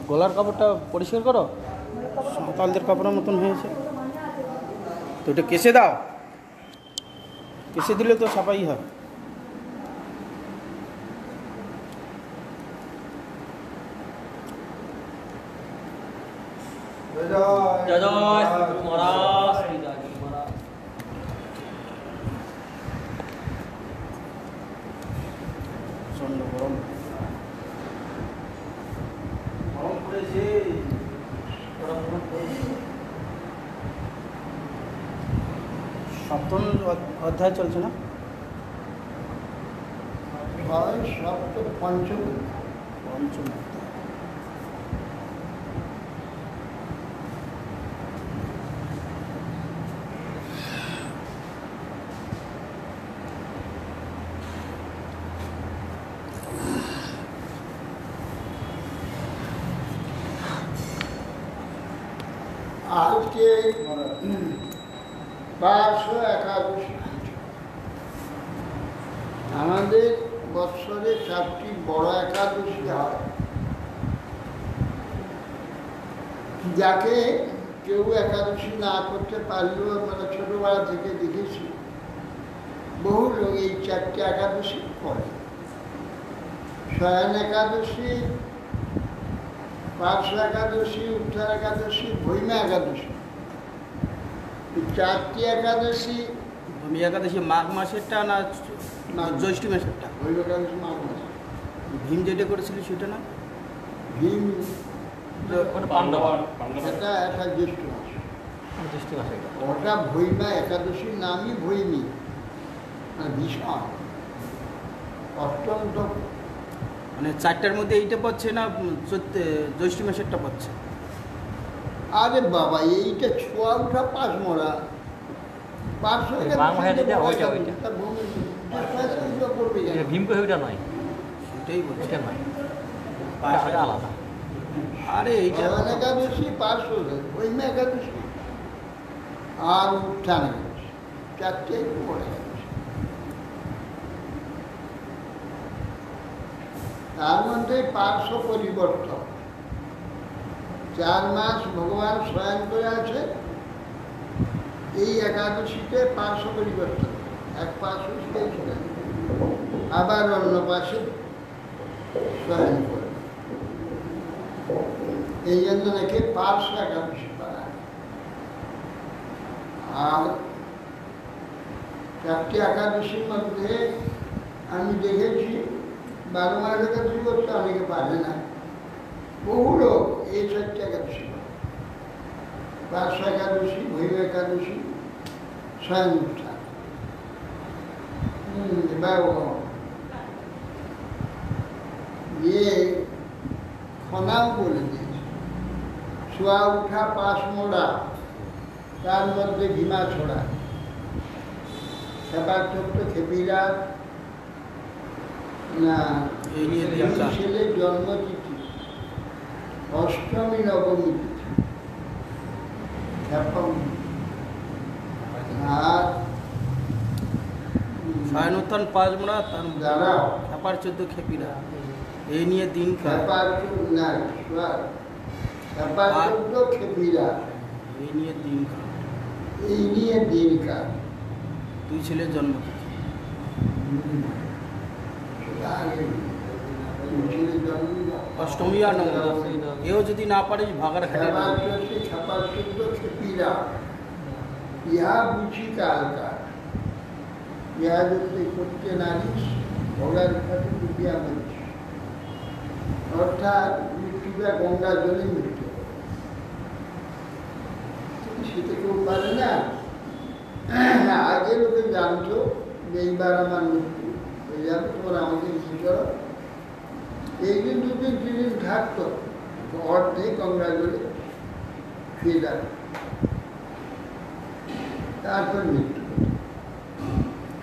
গলার কাপড়টা পরিষ্কার করো, সাঁওতালদের কাপড়ের মতন হয়েছে তো। এটা কেসে দাও, কেসে দিলে তো সাফাই হয়। গরম পড়েছে, সপ্তম অধ্যায় চলছে না? পঞ্চম আজকে পার্শ্ব একাদশী। আমাদের বৎসরে 4টি বড় একাদশী হয়, যাকে কেউ একাদশী না করতে পারলেও আমরা ছোটবেলা থেকে দেখেছি বহু লোক এই 4টি একাদশী করে। শয়ন একাদশী, পার্শ্ব একাদশী, উত্তর একাদশী, ভৈমা একাদশী। 4টি একাদশী। ভূমি একাদশী মাঘ মাসেরটা না জ্যৈষ্ঠ মাসেরটা? ভৈম একাদশী মাঘ মাস। ভীম যেটা করেছিল সেটা না? ভীম এটা একটা জ্যৈষ্ঠ মাস। ওটা ভৈমা একাদশীর নামই ভৈমী, ভীষণ অত্যন্ত। মানে 4টার মধ্যে এইটা পাচ্ছে না, জ্যৈষ্ঠ মাসেরটা পাচ্ছে? আরে বাবা, এইটা ছোঁয়া উঠা পাশ মরা সেটাই বলছে। আলাদা। আরে এইটা একাদশী, পার্শ্ব ভৈমা একাদশী আর উত্থান একাদশী, 4টে বড় একাদশী। তার মধ্যে পার্শ্ব পরিবর্তন। 4 মাস ভগবান শয়ন করে আছে, এই একাদশীতে পার্শ্ব পরিবর্তন। এক পার্শ্ব শয়ন, আবার অন্য পাশে শয়ন করে। এই জন্য নাকি পার্শ্ব একাদশী পারা। আর 4টি একাদশীর মধ্যে আমি দেখেছি 12 মাস একাদশী করতে অনেকে পারে না। বহু লোক এই 4টি একাদশী করে। পার্শ্ব একাদশী, ভৈম একাদশী, শয়ন উত্থান। এবার খনাও বলে দিয়েছে, শোয়া উঠা পাশ মোড়া, তার মধ্যে ভীমা ছড়া, সেবার চক্র খেপিরা না, ছেলে জন্মতিথি, অষ্টমী নবমী তিথি, আর শয়ন উত্থান 5 মোড়া, তার যারা খেপার 14 খেপিরা, এই নিয়ে দিন খেপার খেপিরা, এই নিয়ে দিন এই নিয়ে দিন কার 2 ছেলের জন্মতিথি। অষ্টমী আর নবমী, এও যদি না পারিস ভাগার খাটে খেপিরা, ইহা বুঝি কালকার, ইহা যদি করতে নারিস ভোগার খাটে ডুবিয়া মরিস। অর্থাৎ মৃত্যুটা গঙ্গা জলে মৃত্যু। সেটা কেউ পারে না। আগে লোকে জানতো যে এইবার আমার মৃত্যু হয়ে যাবে, তোমরা আমাকে কি করো। এই দিন দুদিন তিনদিন থাকতো, অর্ধেক গঙ্গা জলে ফিরে যাবে, তারপর মৃত্যু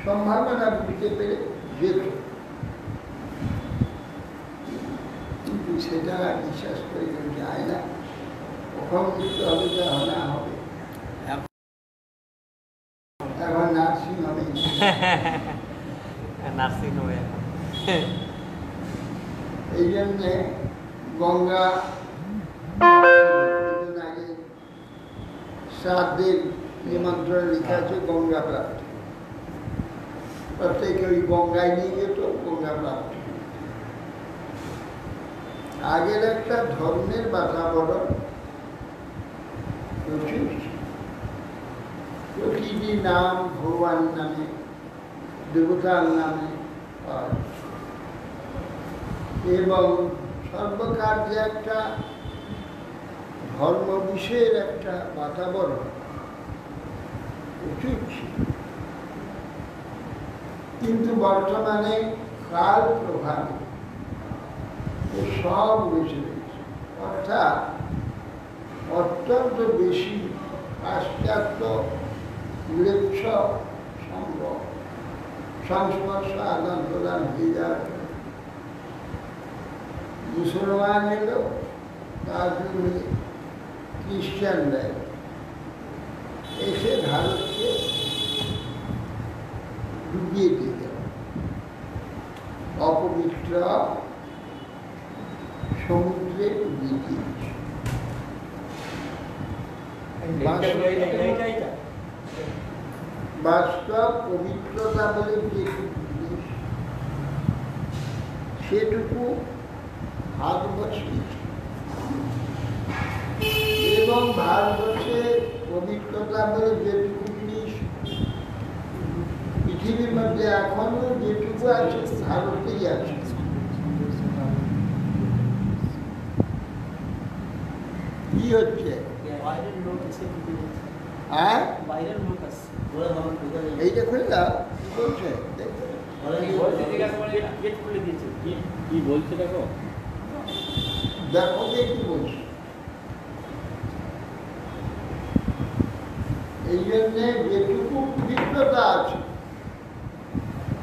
সম্ভাবনা বুঝতে পেরে যেত। কিন্তু সেটা বিশ্বাস করে কেউ যায় না। কখন মৃত্যু হবে যা না হবে। এখন নার্সিং হবে, নার্সিং হোমে এখন এই জন্যে গঙ্গা আগে শ্রাদ্ধের নিমন্ত্রণ লেখা আছে গঙ্গা প্রাপ্তি। প্রত্যেকে ওই গঙ্গায় নিয়ে যেত, গঙ্গা প্রাপ্তি। আগের একটা ধর্মের বাতাবরণ প্রচুর, প্রতিটি নাম ভগবান নামে, দেবতার নামে, এবং সর্বকার্যে একটা ধর্ম বিষয়ের একটা বাতাবরণ প্রচুর ছিল। কিন্তু বর্তমানে কাল প্রভাবে সব বেঁচে রয়েছে। অর্থাৎ অত্যন্ত বেশি পাশ্চাত্য ম্লেচ্ছ সঙ্গ সংস্পর্শ আদান প্রদান হয়ে যাবে। মুসলমান এলো, তার জন্য খ্রিস্টানরা এসে ভারতকে ডুবিয়ে দিয়ে গেল। অপবিত্র সমুদ্রে ডুবিয়ে দিয়েছে। বাস্তব পবিত্রতা বলে যে জিনিস, সেটুকু ভারতবর্ষে, এবং ভারতবর্ষের পবিত্রতা বলে যেটুকু জিনিস পৃথিবীর মধ্যে এখনো যেটুকু আছে ভারতেই আছে। কি হচ্ছে? হ্যাঁ, এইটা খুলে দাও। কি বলছে? কি বলছে দেখো, দেখো যে কি বলছে। এই জন্যে যেটুকু পবিত্রতা আছে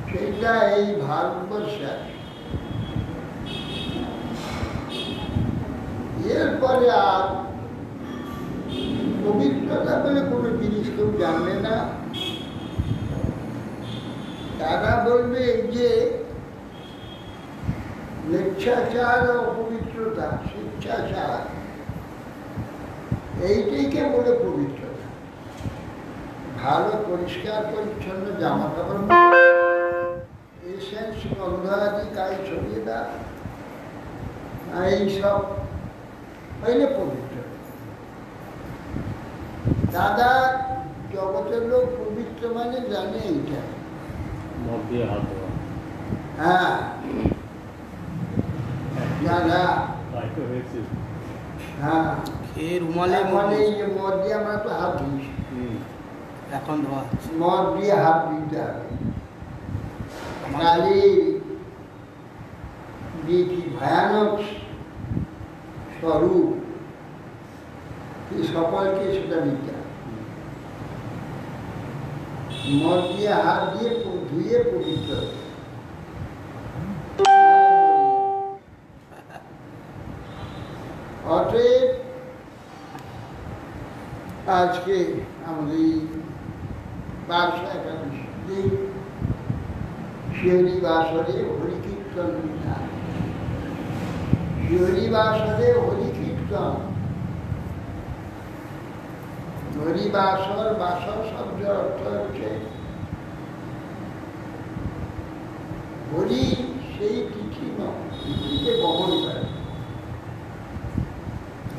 সেইটা এই ভারতবর্ষে আছে। এরপরে আর পবিত্রতা বলে কোনো জিনিস কেউ জানবে না। তারা বলবে যে স্বেচ্ছাচার ও অপবিত্রতা, স্বেচ্ছাচার এইটাকে বলে পবিত্রতা। ভালো পরিষ্কার পরিচ্ছন্ন জামা কাপড়, এসেন্স গন্ধ আদি গায়ে ছড়িয়ে দেয়, এইসব হইলে পবিত্র। দাদা জগতের লোক পবিত্র মানে জানে এইটা। মদ দিয়ে হাত ধোয়া, হ্যাঁ, দাদা তাইতো হয়েছে। হ্যাঁ, খেয়ে রুমালে মানে এই যে মদ দিয়ে আমরা তো হাত ধুইছি, এখন ধোয়া মদ দিয়ে হাত ধুইতে হবে। কালীর যে কি ভয়ানক স্বরূপ, সকলকে সেটা দিতে হবে। মদ দিয়ে হাত দিয়ে ধুয়ে পবিত্র। অতএব আজকে আমাদের বারশো একাদশী দিন শিহরি বাসরে হরি কীর্তন বিধান। শিহরি বাসরে হরি কীর্তন। হরি বাসর, বাসর শব্দের অর্থ হচ্ছে হরি সেই তিথি তিথিকে বহন করে,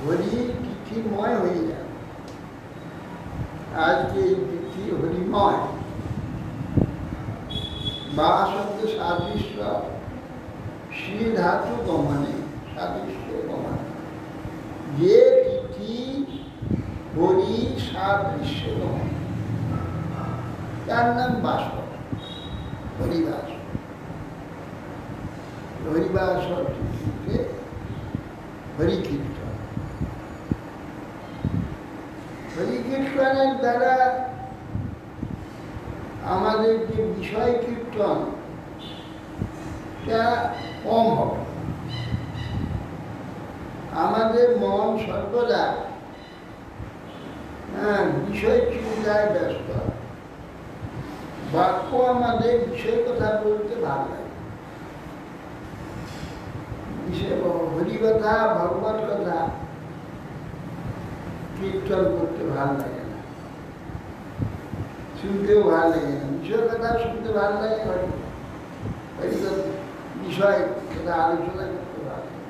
হরি তিথিময় হয়ে যায়। আজকে এই তিথি হরিময়। বা শব্দ সাদৃশ্য শ্রী ধাতু গমনে, তার নাম বাসর, হরিবাস। হরিবাস অর্থে হরিকীর্তন। হরিকীর্তনের দ্বারা আমাদের যে বিষয় কীর্তন তা কম হবে। আমাদের মন সর্বদা বিষয় চিন্তায় ব্যস্ত। বাক্য আমাদের বিষয় কথা বলতে ভালো লাগে, বিষয় হরিকথা ভগবত কথা কীর্তন করতে ভালো লাগে না, শুনতেও ভালো লাগে না। বিষয় কথা শুনতে ভালো লাগে, হরিকথা বিষয় কথা আলোচনা করতে ভালো লাগে।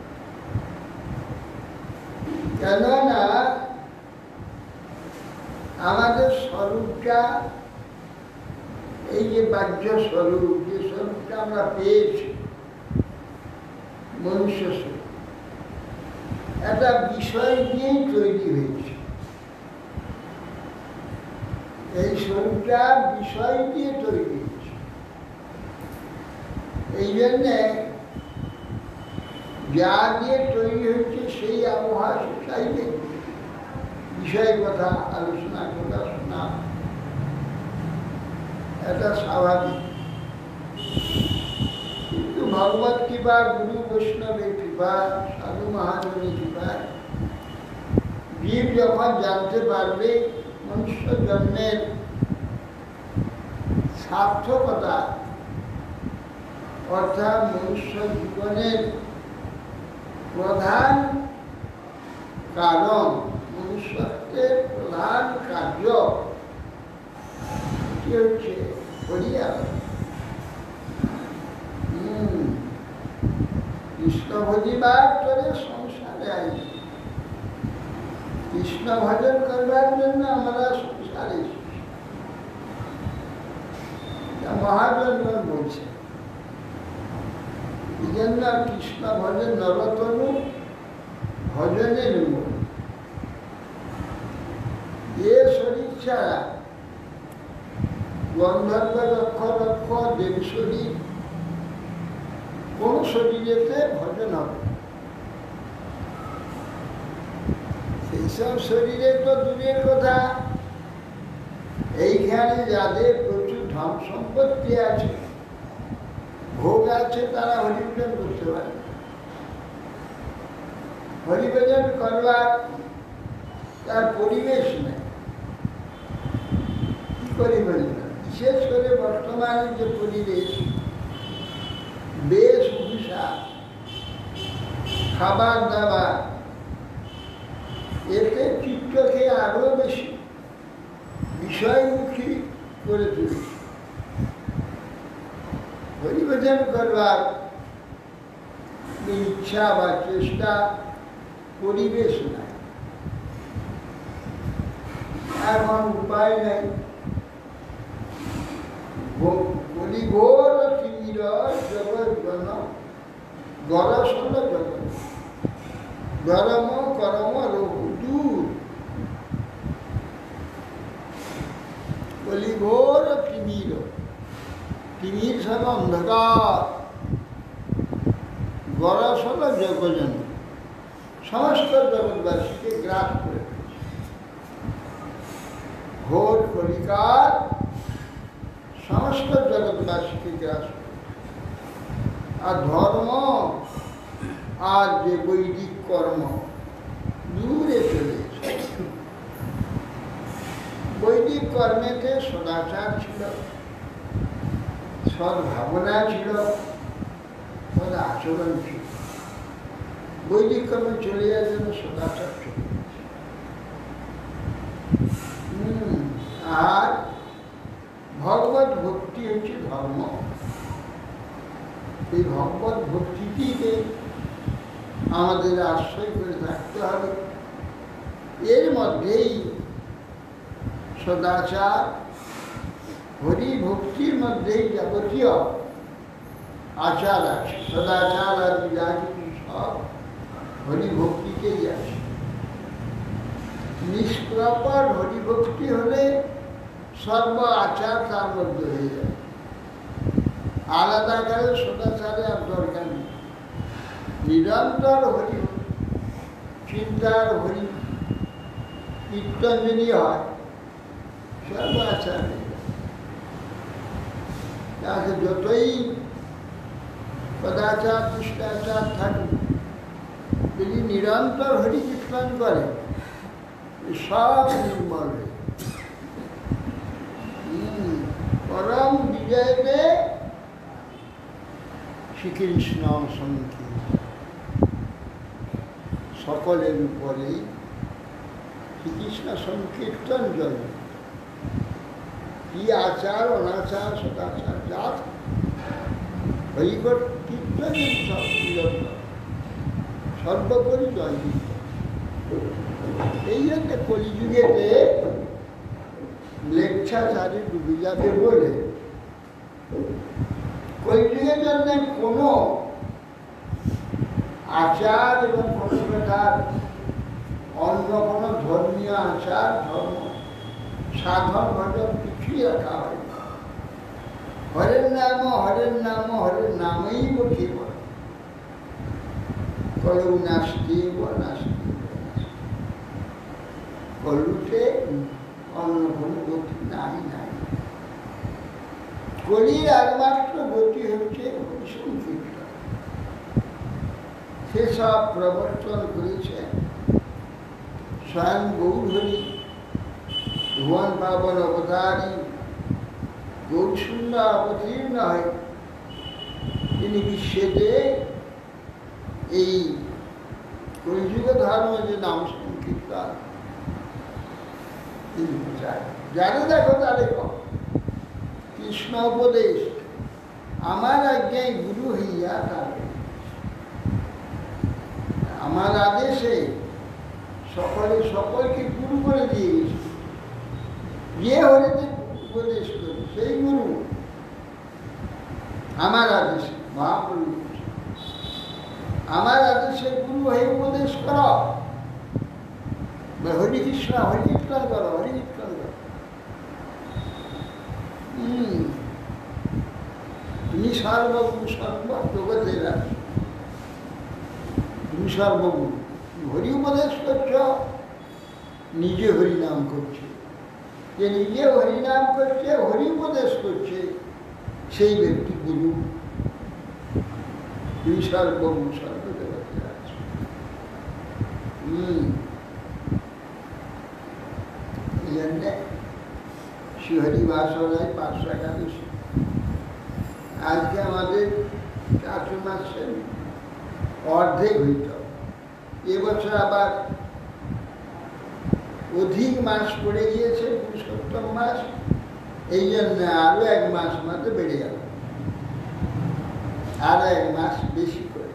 কেননা আমাদের স্বরূপটা, এই যে বাহ্য স্বরূপ, যে স্বরূপটা আমরা পেয়েছি মনুষ্য স্বরূপ, একটা বিষয় নিয়েই তৈরি হয়েছে। এই স্বরূপটা বিষয় দিয়ে তৈরি হয়েছে। এই জন্যে যা দিয়ে তৈরি হচ্ছে সেই আবহাওয়া চাইবে বিষয় কথা আলোচনা কথা শোনা, এটা স্বাভাবিক। কিন্তু ভগবত কৃপা, গুরু বৈষ্ণবের কৃপা, সাধু মহাজনের কৃপা, জীব যখন জানতে পারবে মনুষ্য জন্মের সার্থকতা, অর্থাৎ মনুষ্য জীবনের প্রধান কারণ, মনুষ্যত্বের প্রধান কার্য কি হচ্ছে হরিয়া। কৃষ্ণ ভজিবার করে সংসারে আই। কৃষ্ণ ভজন করবার জন্য আমরা সংসারে এসেছি। মহাজনগণ বলছে, এই জন্য কৃষ্ণ ভজন নরতনু ভজনের মূল। এ শরীর ছাড়া গন্ধর্ব রক্ষ রক্ষ দেব শরীর, কোন শরীরেতে ভজন হবে? সেই সব শরীরে তো দূরের কথা, এইখানে যাদের প্রচুর ধন সম্পত্তি আছে, ভোগ আছে, তারা হরিভজন করতে পারে। হরিভজন করবার তার পরিবেশ নেই। কি করে বলবেন? বিশেষ করে বর্তমানে যে পরিবেশ, বেশভূষা, খাবার দাবার, এতে চিত্তকে আরো বেশি বিষয়মুখী করে তুলেছে। হরিভজন করবার ইচ্ছা বা চেষ্টা, পরিবেশ নাই। এখন উপায় নাই। বলিঘোর তিমির জগৎ গরসল জগৎ, গরম করম রঘুদূর। বলিঘোর তিমির, তিমির সব অন্ধকার, গরসল জগজন, সমস্ত জগৎবাসীকে গ্রাস করে ফেলেছে। ঘোর কলিকার সমস্ত জগৎবাসীকে গ্রাস করে। আর ধর্ম আর যে বৈদিক কর্ম দূরে চলে গেছে। বৈদিক কর্মেতে সদাচার ছিল, সদ্ভাবনা ছিল, সদ আচরণ ছিল। বৈদিক কর্মে চলে যাওয়ার জন্য সদাচার চলে গেছে। আর ভগবত ভক্তি হচ্ছে ধর্ম। এই ভগবত ভক্তিটিকে আমাদের আশ্রয় করে থাকতে হবে। এর মধ্যেই সদাচার, হরি ভক্তির মধ্যেই যাবতীয় আচার আছে। সদাচার আর যা কিছু সব হরিভক্তিতেই আছে। নিষ্প্রপর হরিভক্তি হলে সর্ব আচার তার মধ্যে হয়ে যায়। আলাদা করে সদাচারে আর দরকার নেই। নিরন্তর হরি চিন্তার হরি কীর্তন যদি হয় সর্ব আচার হয়ে যায়। তাকে যতই সদাচার শিষ্টাচার থাকুক, যদি নিরন্তর হরি কীর্তন করে সব নির্মল হয়ে যায়। পরম বিজয়তে শ্রীকৃষ্ণ সংকীর্তন, সকলের উপরেই শ্রীকৃষ্ণ সংকীর্তন জন্য কি আচার অনাচার সদাচার যা হরিবর কীর্তন সব নিরন্তর সর্বোপরি জয়। এই জন্য কলিযুগেতে লেচ্ছাচারে ডুবে যাবে বলে কলিযুগের জন্য কোনো আচার এবং কোনো প্রকার অন্য কোনো ধর্মীয় আচার ধর্ম সাধন ভজন কিছুই রাখা হয় না। হরের নামেই বসে বলে কলু নাস্তিব নাস্তিব কলুতে অন্য কোনো গতি নাই। কলির একমাত্র গতি হচ্ছে সংকীর্তন। সেসব প্রবর্তন করেছেন স্বয়ং গৌরহরি, ভুবন পাবন অবতারী গৌরশূন্য অবতীর্ণ হয়। তিনি বিশ্বেতে এই কলিযুগ ধর্ম যে নাম সংকীর্তন তিনি চায়। যারা দেখো তারে কৃষ্ণ উপদেশ আমার আজ্ঞায় গুরু হইয়া থাকে, আমার আদেশে সকলকে গুরু করে দিয়ে গেছে। যে হরিতে উপদেশ করে সেই গুরু আমার আদেশে মহাপ্রভু আমার আদেশে গুরু হয়ে উপদেশ করো, হরিকৃষ্ণ হরিকীর্তন করো, হরিকীর্তন করো। তুমি সর্বগুরু সর্বজগতের আছো, তুমি সর্বগুরু। হরি উপদেশ করছ, নিজে হরিনাম করছে। যে নিজে হরিনাম করছে, হরি উপদেশ করছে, সেই ব্যক্তি গুরু। তুমি সর্বগুরু সর্বজগতের আছো। এই জন্যে শ্রীহরি বাসনায় 500 একাদশী। আজকে আমাদের চাতু মাসের অর্ধেক হইত। এবছর আবার অধিক মাস পড়ে গিয়েছে, পুরুষোত্তম মাস। এই জন্য আরো 1 মাস মতো বেড়ে গেল, আরো 1 মাস বেশি করে।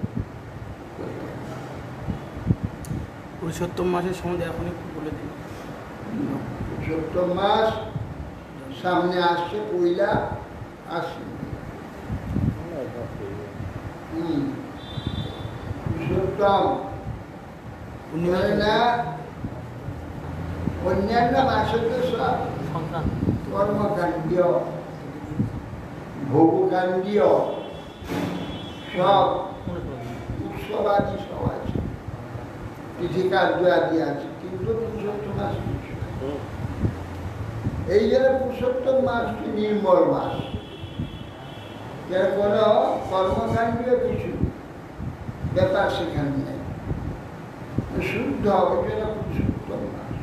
পুরুষোত্তম মাসের সম্বন্ধে এখন একটু বলে দিন। পুরুষোত্তম মাস সামনে আসছে, পয়লা আশ্বিন। পুরুষোত্তম না অন্যান্য মাসে তো সব কর্মকাণ্ডীয় ভোগকাণ্ডীয় সব উৎসবাদী সব আছে, তিথিকার্য আদি আছে, কিন্তু পুরুষোত্তম মাস এই জন্য পুরুষোত্তম মাসটি নির্মল মাস, যার কোনো কর্মকাণ্ডীয় কিছু ব্যাপার সেখানে নেই, শুদ্ধ ওই জন্য পুরুষোত্তম মাস।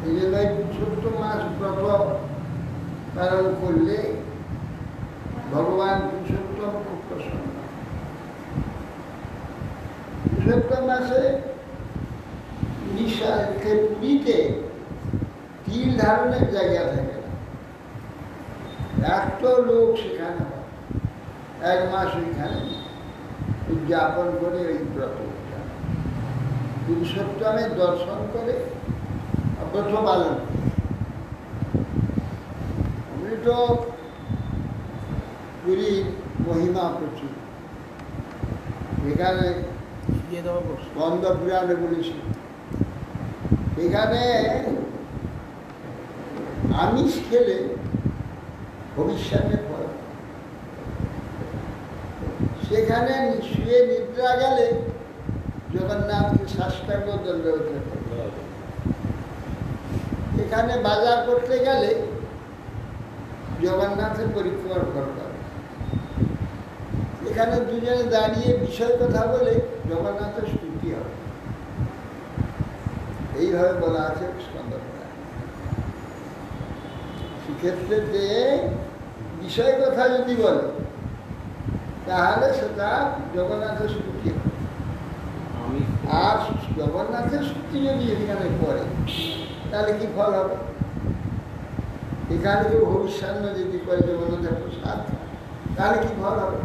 এই জন্য পুরুষোত্তম মাস ব্রত পালন করলে ভগবান পুরুষোত্তম খুব প্রসন্ন। পুরুষোত্তম মাসে পুরীতে তিল ধারণের জায়গা থাকে না, এত লোক সেখানে হয়, 1 মাস ওইখানে উদযাপন করে ওই ব্রত পুরুষোত্তমের দর্শন করে ব্রত পালন। অমৃত পুরীর মহিমা প্রচুর। এখানে স্কন্দ পুরাণে বলেছি, এখানে আমিষ খেলে ভবিষ্যতে ফল, সেখানে শুয়ে নিদ্রা গেলে জগন্নাথকে সাষ্টাঙ্গ দণ্ডবত করতে হবে। এখানে বাজার করতে গেলে জগন্নাথের পরিক্রমা করতে হবে। এখানে দুজনে দাঁড়িয়ে বিষয় কথা বলে জগন্নাথের স্তুতি হবে। এইভাবে বলা আছে স্কন্দপুরাণে। সেক্ষেত্রে যে বিষয় কথা যদি বলে তাহলে সেটা জগন্নাথের স্তুতি হবে। আর জগন্নাথের স্তুতি যদি এখানে করে তাহলে কি ফল হবে? এখানে কেউ ভবিষ্যান্ন যদি করে জগন্নাথের প্রসাদ তাহলে কি ফল হবে?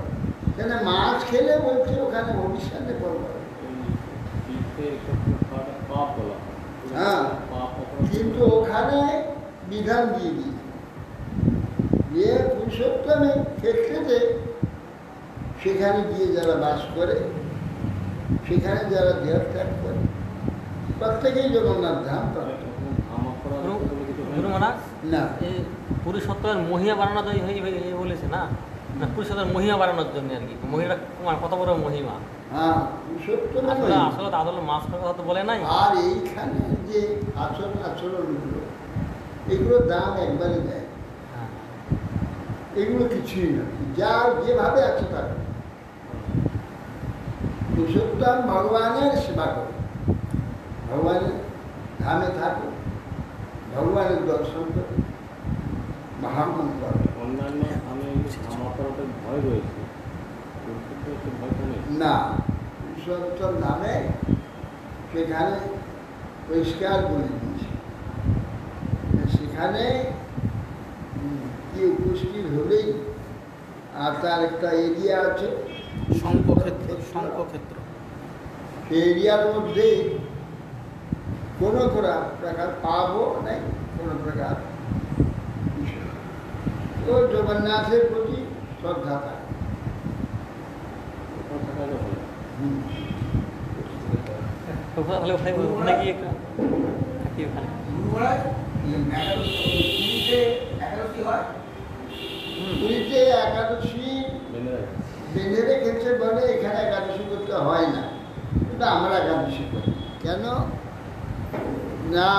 কেন মাছ খেলে বলছে ওখানে ভবিষ্যান্নে ফল হবে। হ্যাঁ, কিন্তু ওখানে বিধান দিয়ে দিই যে পুরুষোত্তমের ক্ষেত্রে সেখানে গিয়ে যারা বাস করে, সেখানে যারা দেহত্যাগ করে, প্রত্যেকেই জগন্নাথ ধাম প্রাপ্ত। না, পুরুষোত্তমের মহিমা বাড়ানো বলেছে না, না পুরুষোত্তমের মহিমা বাড়ানোর জন্য আর কি। মহিমাটা কত বড় মহিমা। হ্যাঁ, পুরুষোত্তম আসলে আদলে মাছ খাওয়ার কথা তো বলে নাই। আর এইখানে যে আচরণগুলো, এগুলো দাম একবারই দেয়। এগুলো কিছুই না, যা যেভাবে আছে তার পুরুষোত্তম ভগবানের সেবা করে, ভগবানের ধামে থাকে, ভগবানের দর্শন করে, মহামন করে। অন্যান্য ভয় রয়েছে না, পুরুষোত্তম ধামে সেখানে পরিষ্কার করে দিয়েছে। সেখানে কি উপস্থিত হলেই, আর তার একটা এরিয়া আছে শঙ্কক্ষেত্র। সেই এরিয়ার মধ্যে কোনো প্রকার পাবও নেই, কোনো প্রকার ও জগন্নাথের প্রতি শ্রদ্ধা থাকে। পুরীতে একাদশী বেঁধে রেখেছে বলে এখানে একাদশী করতে হয় না, কিন্তু আমরা একাদশী করি। কেন না,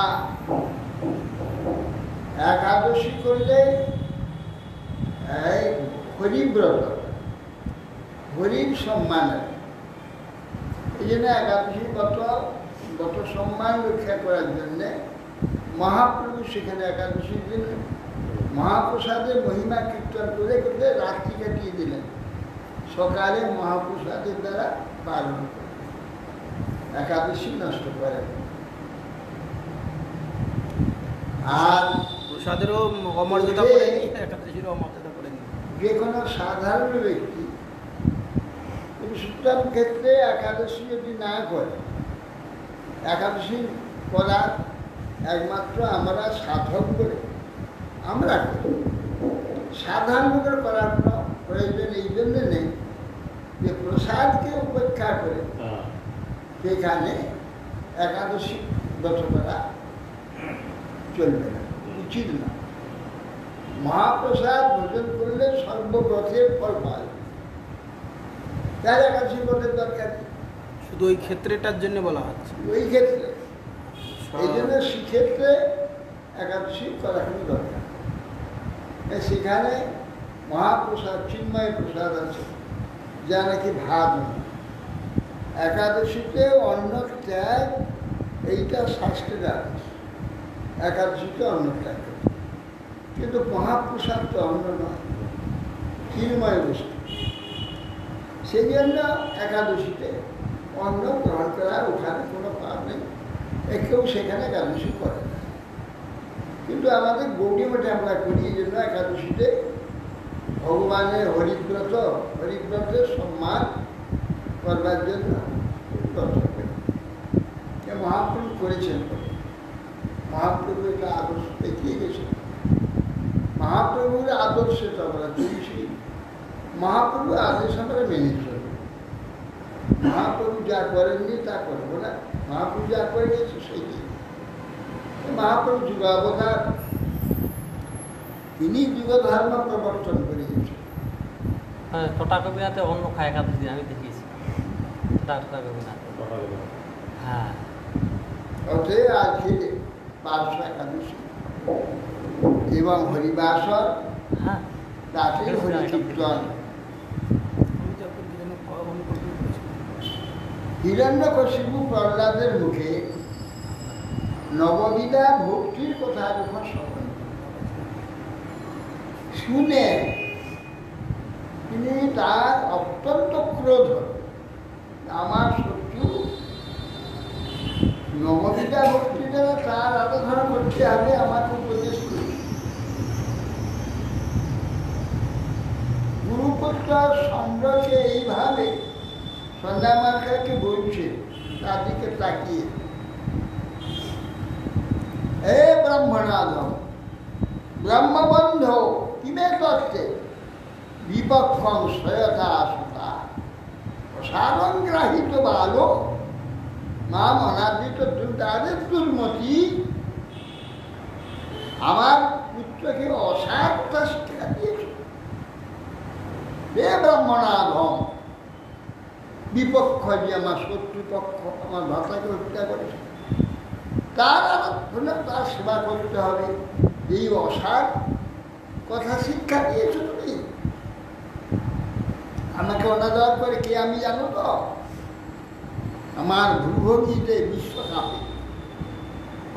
একাদশী করলে হরিব্রত, হরির সম্মানের, এই জন্য একাদশী গত সম্মান রক্ষা করার জন্যে মহাপ্রভু সেখানে একাদশীর দিন মহাপ্রসাদের মহিমা কীর্তন করে করতে রাত্রি কাটিয়ে দিলেন, সকালে মহাপ্রসাদের দ্বারা পালন করে একাদশী নষ্ট করেন। আর প্রসাদেরও অমর্যাদা করেনি, একাদশীরও অমর্যাদা করেনি। যে কোনো সাধারণ ব্যক্তি পুরুষোত্তম ক্ষেত্রে একাদশী যদি না করে, একাদশী করার একমাত্র আমরা সাধক করে আমরা করি, সাধারণ লোকের করার কোনো প্রয়োজন এই জন্য নেই যে প্রসাদকে উপেক্ষা করে সেখানে একাদশী ব্রত করা চলবে না, উচিত না। মহাপ্রসাদ ভোজন করলে সর্বব্রতের ফল পাওয়া যাবে, তার একাদশী ব্রতের দরকার নেই। শুধু ওই ক্ষেত্রেটার জন্য বলা হচ্ছে, ওই ক্ষেত্রে এই জন্য সেক্ষেত্রে একাদশী করা কোনো দরকার। সেখানে মহাপ্রসাদ, চিন্ময় প্রসাদ আছে, যা নাকি ভাত নয়। একাদশীতে অন্ন ত্যাগ, এইটা শাস্ত্রের আদেশ, একাদশীতে অন্ন ত্যাগ করতে। কিন্তু মহাপ্রসাদ তো অন্ন নয়, চিন্ময় বস্তু। সেই জন্য একাদশীতে অন্ন গ্রহণ করার ওখানে কোনো পাপ নেই, কেউ সেখানে একাদশী করে না। কিন্তু আমাদের গৌরী মঠে আমরা করি, এই জন্য একাদশীতে ভগবানের হরিব্রতের সম্মান করবার জন্য ব্রত করি। মহাপ্রভু করেছেন, মহাপ্রভু এটা আদর্শ দেখিয়ে গেছেন। মহাপ্রভুর আদর্শে তো আমরা চলছি, মহাপ্রভুর আদেশ আমরা মেনে চলব। মহাপ্রভু যা করেননি তা করবো না, মহাপ্রভু যা করে গেছে সেই। মহাপ্রভু যুগাবতার তিনি যুগধর্ম প্রবর্তন করিয়েছেন। হ্যাঁ, টোটা কবিরাতে অন্য খায় একাদশী আমি দেখিয়েছি। টোটা কবিরাতে। হ্যাঁ। অতএব আজকে বার্ষ একাদশী এবং হরিবাসর, হ্যাঁ। রাতের হরিকীর্তন। হিরণ্যকশিপু প্রহ্লাদের মুখে নববিধা ভক্তির কথা যখন শ্রবণ শুনে তিনি তার অত্যন্ত ক্রোধ, আমার শত্রু নববিধা ভক্তি দ্বারা তার আরাধনা করতে হবে, আমাকে উপদেশ করি। গুরুপুত্র চন্দ্রকে এইভাবে সন্ধ্যামার্কাকে বলছে, তাদিকে তাকিয়ে, হে ব্রহ্মনাথম ব্রহ্মবন্ধ কিমে তত্ত্বে বিপক্ষং সয়তা সুতা সারংগ্রাহিত বালো মাম অনাদিত তাদের দুর্মতি। আমার পুত্রকে অসার কথা শিক্ষা দিয়েছ। হে ব্রহ্মনাথম, বিপক্ষ যে আমার শত্রুপক্ষ আমার ভাষাকে হত্যা করেছে, তার আরাধনা, তার সেবা করতে হবে, এই অসার কথা শিক্ষা দিয়েছ তুমি। আমাকে অনাদর করে কে আমি জানো তো? আমার ভূভোগীতে বিশ্ব কাঁপে,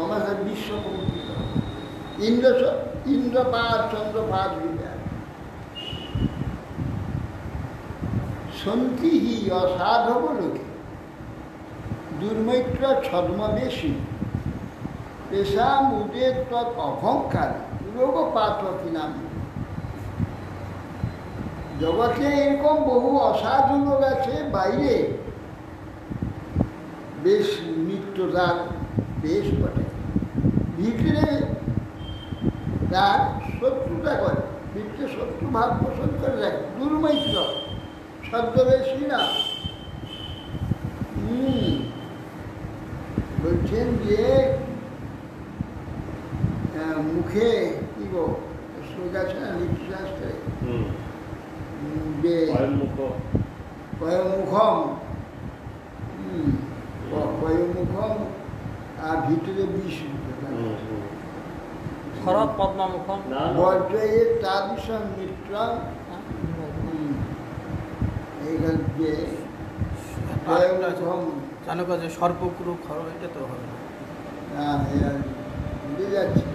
আমাদের বিশ্ব কম্পিত, ইন্দ্রপাদ চন্দ্রপাদ বিদ্যার সন্তিহি অসাধব লোকে দুর্মৈত্র ছদ্মবেশী পেশা মুদের তৎ অহংকার রোগপাত নাম। জগতে এরকম বহু অসাধু লোক আছে, বাইরে বেশ নিত্যতার বেশ বটে, ভিতরে তার শত্রুতা করে, ভিতরে শত্রু ভাব পোষণ করে রাখে, দুর্মৈত্র ছদ্মবেশী না। বলছেন যে মুখে কি গো শ্লোক আছে না নীতিশাস্ত্রে, যে পয়মুখম পয়মুখম আর ভিতরে বিষ, শরৎ পদ্মমুখম বজ্রের তাদৃশম মিত্রম। এইখান যে পয়মুখম জানো কাজে সর্বগুরু খর, এটা তো হবে না। হ্যাঁ, বুঝে যাচ্ছে।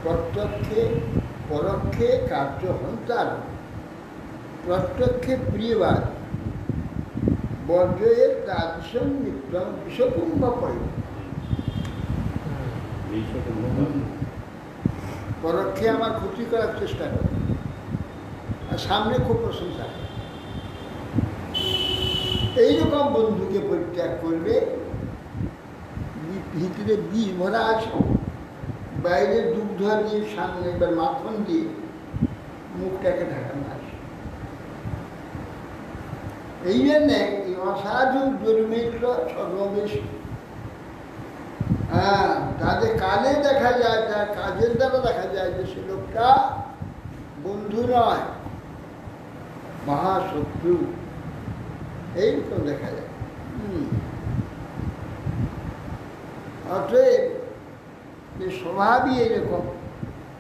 প্রত্যক্ষে পরোক্ষে কার্য হন্তার, প্রত্যক্ষে প্রিয়বাদ বজ্রের তাদৃশম মিত্রম বিষকুম্ভ পয়। পরোক্ষে আমার ক্ষতি করার চেষ্টা করে, আর সামনে খুব প্রশংসা করে। এইরকম বন্ধুকে পরিত্যাগ করবে, ভিতরে বিষ ভরা আছে, বাইরে দুগ্ধ দিয়ে সামনে এবার মাখন দিয়ে মুখটাকে ঢাকানো আছে। এই জন্যে এই অসাধু দুর্মিত্র ছদ্মবেশী, হ্যাঁ, তাদের কালে দেখা যায়, তার কাজের দ্বারা দেখা যায় যে সে লোকটা বন্ধু নয়, মহাশত্রু, এইরকম দেখা যায়। অতএব যে স্বভাবই এরকম,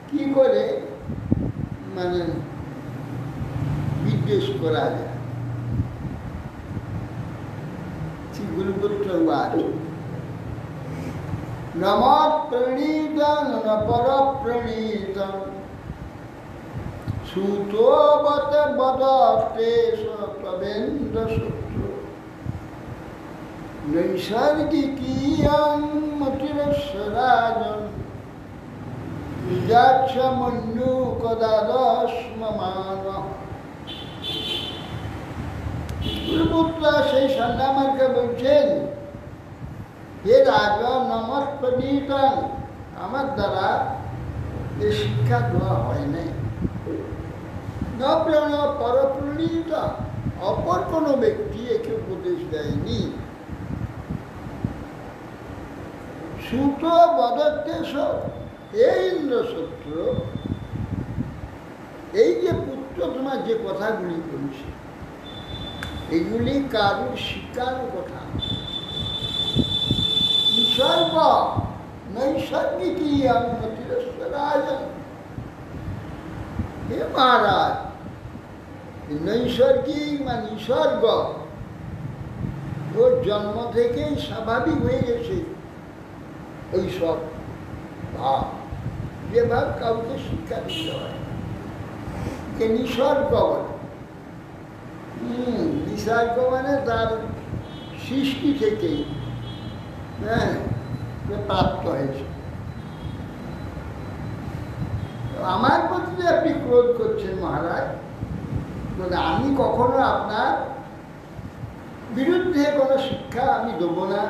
কি করে মানে বিদ্বেষ করা যায়। গুরুপুত্র নমৎ প্রণীত নপর প্রণীত সুতোবত বদতে তবেন্দ্র শত্রু নৈসর্গিকীয়ং মতিরস্বরাজন নিজাক্ষ মন্যু কদাদস্মমান। গুরুপুত্র সেই সন্ধ্যামার্কে বলছেন, হে রাজা নমৎ প্রণীতং, আমার দ্বারা এ শিক্ষা দেওয়া হয় নাই। ন প্রাণ পরপ্রণীত, অপর কোনো ব্যক্তি একে উপদেশ দেয়নি। সুত বদত্তেশ, হে ইন্দ্রসত্র, এই যে পুত্র তোমার যে কথাগুলি বলছে, এগুলি কারুর শিকার কথা, নিসর্গ নৈসর্গিকী অনুমতিরাজন। হে মহারাজ, নৈসর্গিক মানে নিসর্গ, ওর জন্ম থেকেই স্বাভাবিক হয়ে গেছে ওই সব ভাব, যে ভাব কাউকে শিক্ষা দিতে হয়, কে নিসর্গ বলে। নিসর্গ মানে তার সৃষ্টি থেকেই হ্যাঁ প্রাপ্ত হয়েছে। আমার প্রতি যে আপনি ক্রোধ করছেন মহারাজ, আমি কখনো আপনার বিরুদ্ধে কোনো শিক্ষা আমি দেবো না,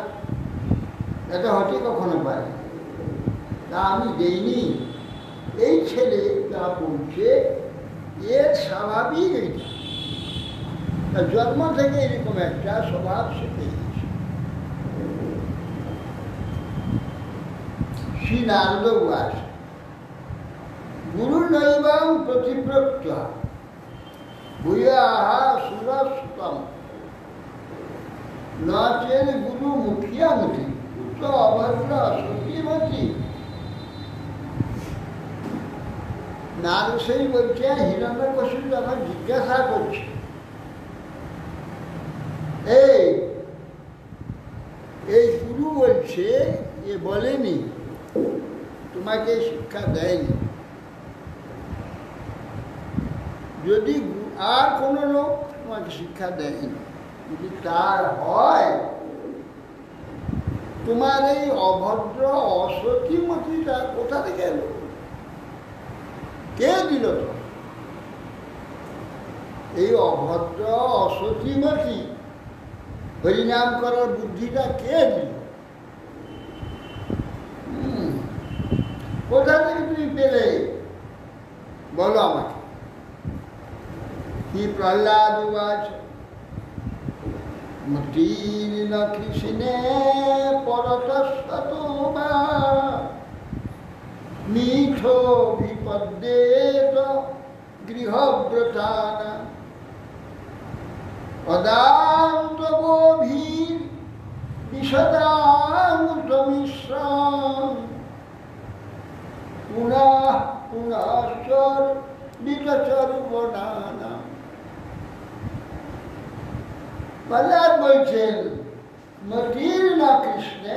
এটা হতে কখনো পারে তা আমি দেইনি। এই ছেলে যা বলছে এর স্বাভাবিক এইটা, জন্ম থেকে এরকম একটা স্বভাব সে পেয়েছে। শ্রী নারদ উবাচ গুরু নৈবং প্রতিব্রত্য ভূয়াহা সুরস্তম না চেন গুরু মুখিয়ামতি উচ্চ অভদ্র সতীমতি। নারদ বলছে হিরণ্যকশিপু যখন জিজ্ঞাসা করছে, এই গুরু বলছে, এ বলেনি তোমাকে শিক্ষা দেয়নি, যদি আর কোনো লোক তোমাকে শিক্ষা দেয়নি, যদি তার হয়, তোমার এই অভদ্র অসতীমতিটা কোথা থেকে এলো, কে দিল তো? এই অভদ্র অসতীমতি হরিনাম করার বুদ্ধিটা কে দিল? কোথা থেকে তুমি পেলে বলো আমাকে। কি প্রহ্লাদ উবাচ মতির্ন কৃষ্ণে পরতস্বতো বা মিঠো বিপদ্যেত গৃহব্রতানা অদান্তগোভীর বিশদামৃতমিশ্রম পুনঃ পুনশ্চর বিতচর্বণানা। প্রহ্লাদ বলছেন মতির্ন কৃষ্ণে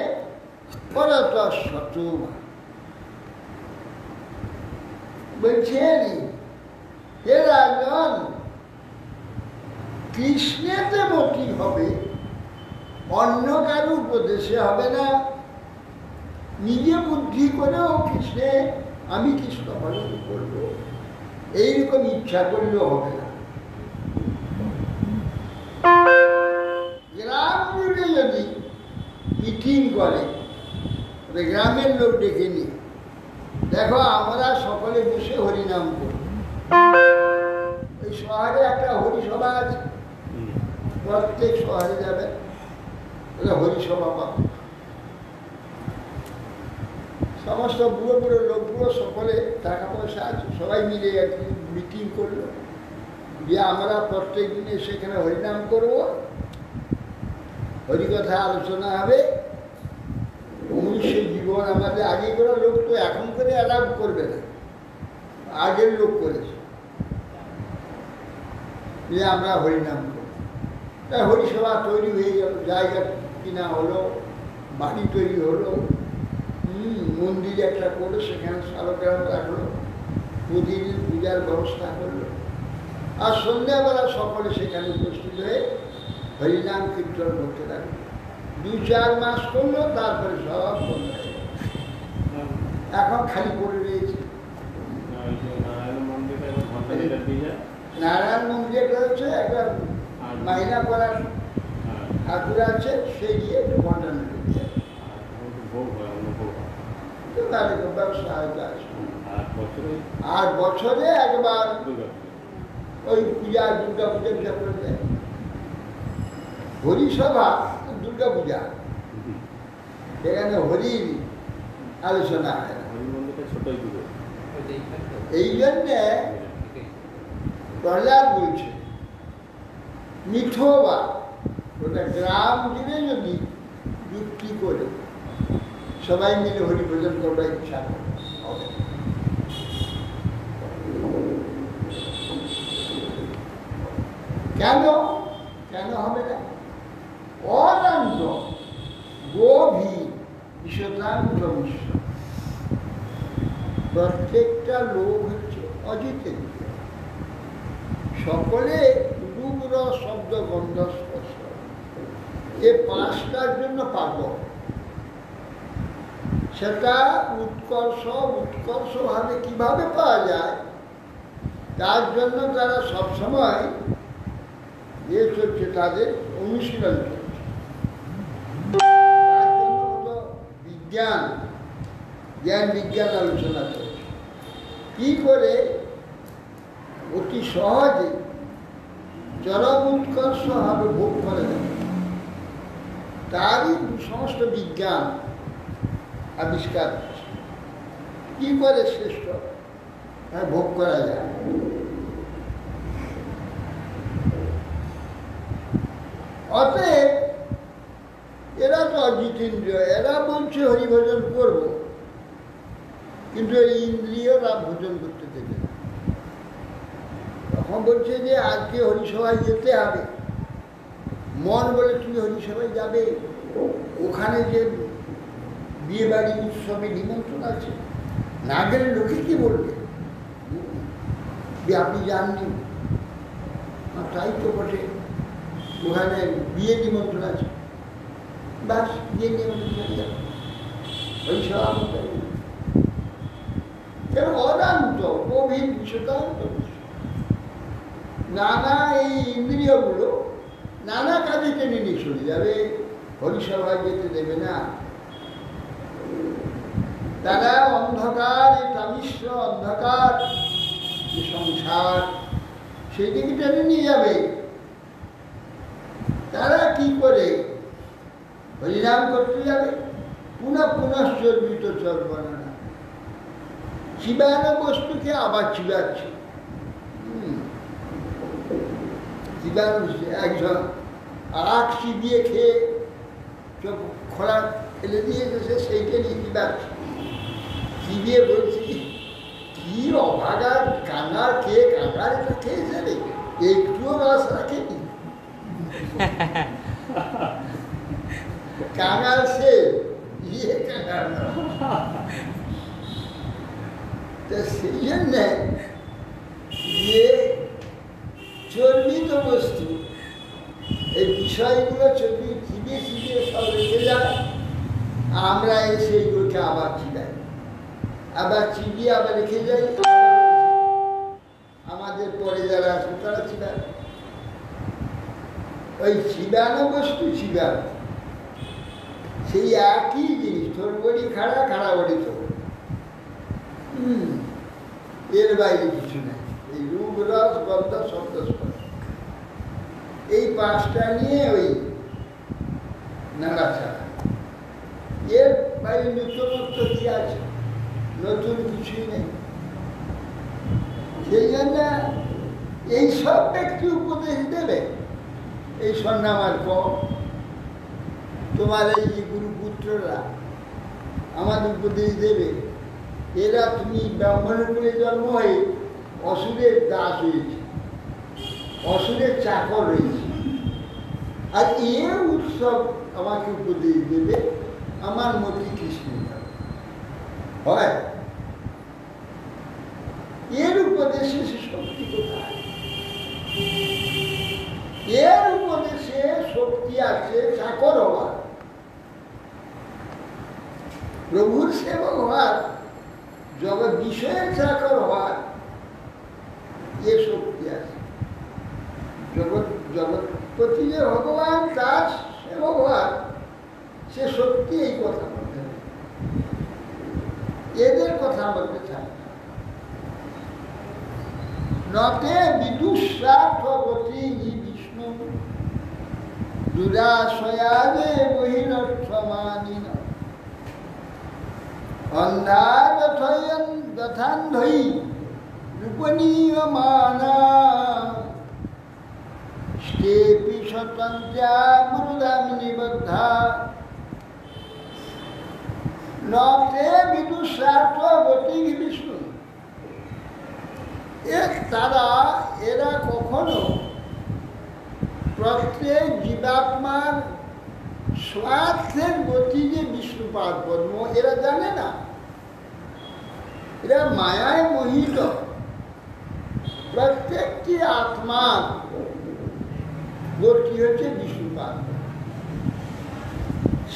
পরতস্বতো, বলছেন হে রাজন, কৃষ্ণেতে মতি হবে, অন্য কারো উপদেশে হবে না। নিজে বুদ্ধি করেও কৃষ্ণে আমি কৃষ্ণ ভজন করব এইরকম ইচ্ছা করলেও হবে না। গ্রাম জুড়ে যদি মিটিং করে, গ্রামের লোক ডেকে নিয়ে, দেখো আমরা সকলে বসে হরিনাম করি, ওই শহরে একটা হরিসভা আছে, প্রত্যেক শহরে যাবে হরিসভা পাবে, সমস্ত বুড়ো বুড়ো লোকগুলো সকলে টাকা পয়সা আছে, সবাই মিলে আর কি মিটিং করলো, দিয়ে আমরা প্রত্যেক দিনে সেখানে হরিনাম করব, হরিকথা আলোচনা হবে। মনুষ্য জীবন আমাদের আগে করা লোক তো এখন করে অ্যালাউ করবে না, আগের লোক করেছে, যে আমরা হরিনাম করব। তাই হরিসভা তৈরি হয়ে গেল, জায়গা কিনা হলো, বাড়ি তৈরি হলো, মন্দির একটা করে সেখানে শালগ্রাম রাখলো, প্রতিদিন পূজার ব্যবস্থা করলো, আর সন্ধ্যাবেলা সকলে সেখানে উপস্থিত হয়ে হরিনাম কীর্তন করতে লাগলো। 2-4 মাস করলো, তারপরে সব বন্ধ হয়ে গেল, এখন খালি পড়ে রয়েছে। নারায়ণ মন্দিরে রয়েছে একটা মাইনা করার ঠাকুর আছে, সেই গিয়ে একটু ঘন্টা নিয়ে ব্যবসা হয়তো আছে। আর বছরে একবার ওই পূজা, দুর্গা পূজা পূজা করে দেয়। হরিসভা দুর্গা পূজা, সেখানে হরির আলোচনা হয় না। ছোটই দূরে। এই জন্যে প্রহ্লাদ বলছে মিঠোবা ওটা গ্রাম জুড়ে যদি যুক্তি করে সবাই মিলে হরিভজন করবার ইচ্ছা করে হবে। কেন কেন হবে না? অনন্ত গভীর বিশ্বতান্ত বিশ্ব, প্রত্যেকটা লোক হচ্ছে অজিতেন্দ্র, সকলে রূপ রস শব্দ গন্ধ স্পর্শ এ পাঁচটার জন্য পাগল। সেটা উৎকর্ষভাবে কিভাবে পাওয়া যায় তার জন্য তারা সবসময় ইয়ে চলছে, তাদের অনুশীলন চলছে। তার জন্য হলো জ্ঞান বিজ্ঞান আলোচনা চলছে, কি করে অতি সহজে চরম উৎকর্ষ ভাবে ভোগ করা যাবে, তারই সমস্ত বিজ্ঞান আবিষ্কার হচ্ছে, কি করে শ্রেষ্ঠ ভোগ করা যায়। অতএব এরা তো অজিতেন্দ্রিয়, এরা বলছে হরিভজন করব, কিন্তু এই ইন্দ্রিয়রা ভোজন করতে দেবে না। তখন বলছে যে আজকে হরিসভায় যেতে হবে, মন বলে তুমি হরিসভায় যাবে, ওখানে যে বিয়ে বাড়ি উৎসবে নিমন্ত্রণ আছে, না গেলে লোকে কি বলবে, আপনি জাননি। তাই তো বটে, ওখানে বিয়ে নিমন্ত্রণ আছে, বাস বিয়ে নিমন্ত্রণ যাবে হরিসভা মতো। কেন অনন্ত গভীর বিশ্বতান্ত নানা এই ইন্দ্রিয়গুলো নানা কাজে টেনে নিয়ে চলে যাবে, হরিসভায় যেতে দেবে না। তারা অন্ধকার, এই তামিশ্র অন্ধকার যে সংসার, সেই দিকে টেনে নিয়ে যাবে। তারা কি করে হরিনাম করতে যাবে, পুনশ্চর্বিত চর্বণনা, চিবানো বস্তুকে আবার চিবাচ্ছে। একজন আখ চিবিয়ে খেয়ে চোখ খোলা ফেলে দিয়ে গেছে, সেইটা নিয়ে চিবাচ্ছে, চিবিয়ে বলছি কি অভাগার কাঙার খেয়ে, কাঙার এটা খেয়েছে রে, একটুও রস রাখেনি। কাঙাল সে ইয়ে কাঙাল, সেই জন্যে যে চর্বিত বস্তু, এই বিষয়গুলো চিবিয়ে চিবিয়ে সব রেখে যায়, আমরা এসে এইগুলোকে আবার চিবাই, আবার চিবিয়ে আবার রেখে যাই, আমাদের পরে যারা আছে তারা চিবায়। ওই চিবানো বস্তু চিবানো সেই একই জিনিস, তোর বড়ি খাড়া, খাড়া বড়ি তোর, এর বাইরে কিছু নেই। এই রূপ রস গন্ধ শব্দ স্পর্শ, এই পাঁচটা নিয়ে ওই নাড়াচাড়া, এর বাইরে নতুনত্ব কি আছে? নতুন কিছুই নেই। সেই জন্য এই সব ব্যক্তি উপদেশ দেবে, এই সন্ন্যামার কম, তোমার এই যে গুরুপুত্ররা আমাদের উপদেশ দেবে, এরা তুমি ব্রাহ্মণের কুলে জন্ম হয়ে অসুরের দাস হয়েছে, অসুরের চাকর হয়েছে, আর এর উৎসব আমাকে উপদেশ দেবে, আমার মতি কৃষ্ণ হয়। এর উপদেশে সে শক্তি কোথায়? এর উপদেশে শক্তি আছে চাকর হওয়ার, প্রভুর সেবক হওয়ার, জগৎ বিষয়ের চাকর হওয়ার, এ শক্তি আছে। জগৎপতি যে ভগবান, তার সেবক হওয়ার সে শক্তি এই কথা বলতে, এদের কথা বলতে চায় না। নতে বিদুস্বার্থবতী বিষ্ণু দুরাশয়াদে বহিরর্থমানিনা। অন্ধা যথান্ধই রূপনীয়মানা স্টেপি স্বতন্ত্রা মরুদামিনী বদ্ধা নতে বিদুষার্থ গতি বিষ্ণু। এরা কখনো প্রত্যেক জীবাত্মার স্বার্থের গতি যে বিষ্ণুপাদ পদ্ম এরা জানে না। এরা মায়ায় মোহিত। প্রত্যেকটি আত্মার গতি হচ্ছে বিষ্ণুপাদ।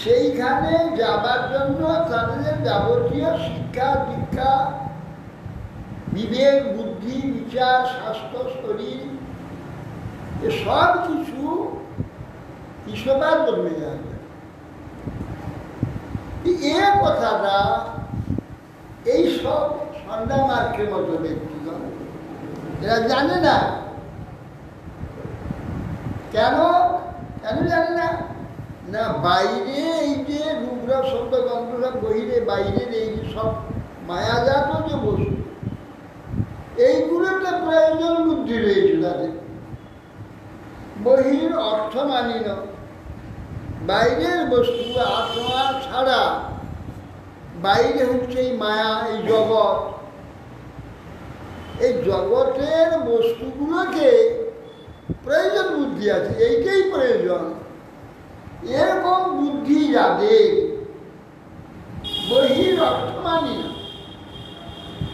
সেইখানে যাবার জন্য তাদের যাবতীয় শিক্ষা দীক্ষা বিবেক বুদ্ধি বিচার স্বাস্থ্য শরীর সব কিছু কৃষ্ণপাদ জন্মে যাবে। এ কথাটা এইসব সন্ধ্যা মার্কের মতো ব্যক্তিগণ এরা জানে না। কেন কেন জানে না? না বাইরে এই যে রূপরস শব্দ গন্ধরস বহিরে বাইরের এই যে সব মায়াজাত যে বস্তু এইগুলোতে প্রয়োজন বুদ্ধি রয়েছে তাদের। বহির অর্থ মানি না, বাইরের বস্তু আত্মা ছাড়া বাইরে হচ্ছে এই মায়া, এই জগৎ। এই জগতের বস্তুগুলোকে প্রয়োজন বুদ্ধি আছে, এইটাই প্রয়োজন। এরকম বুদ্ধি যাদের বহির অর্থ মানি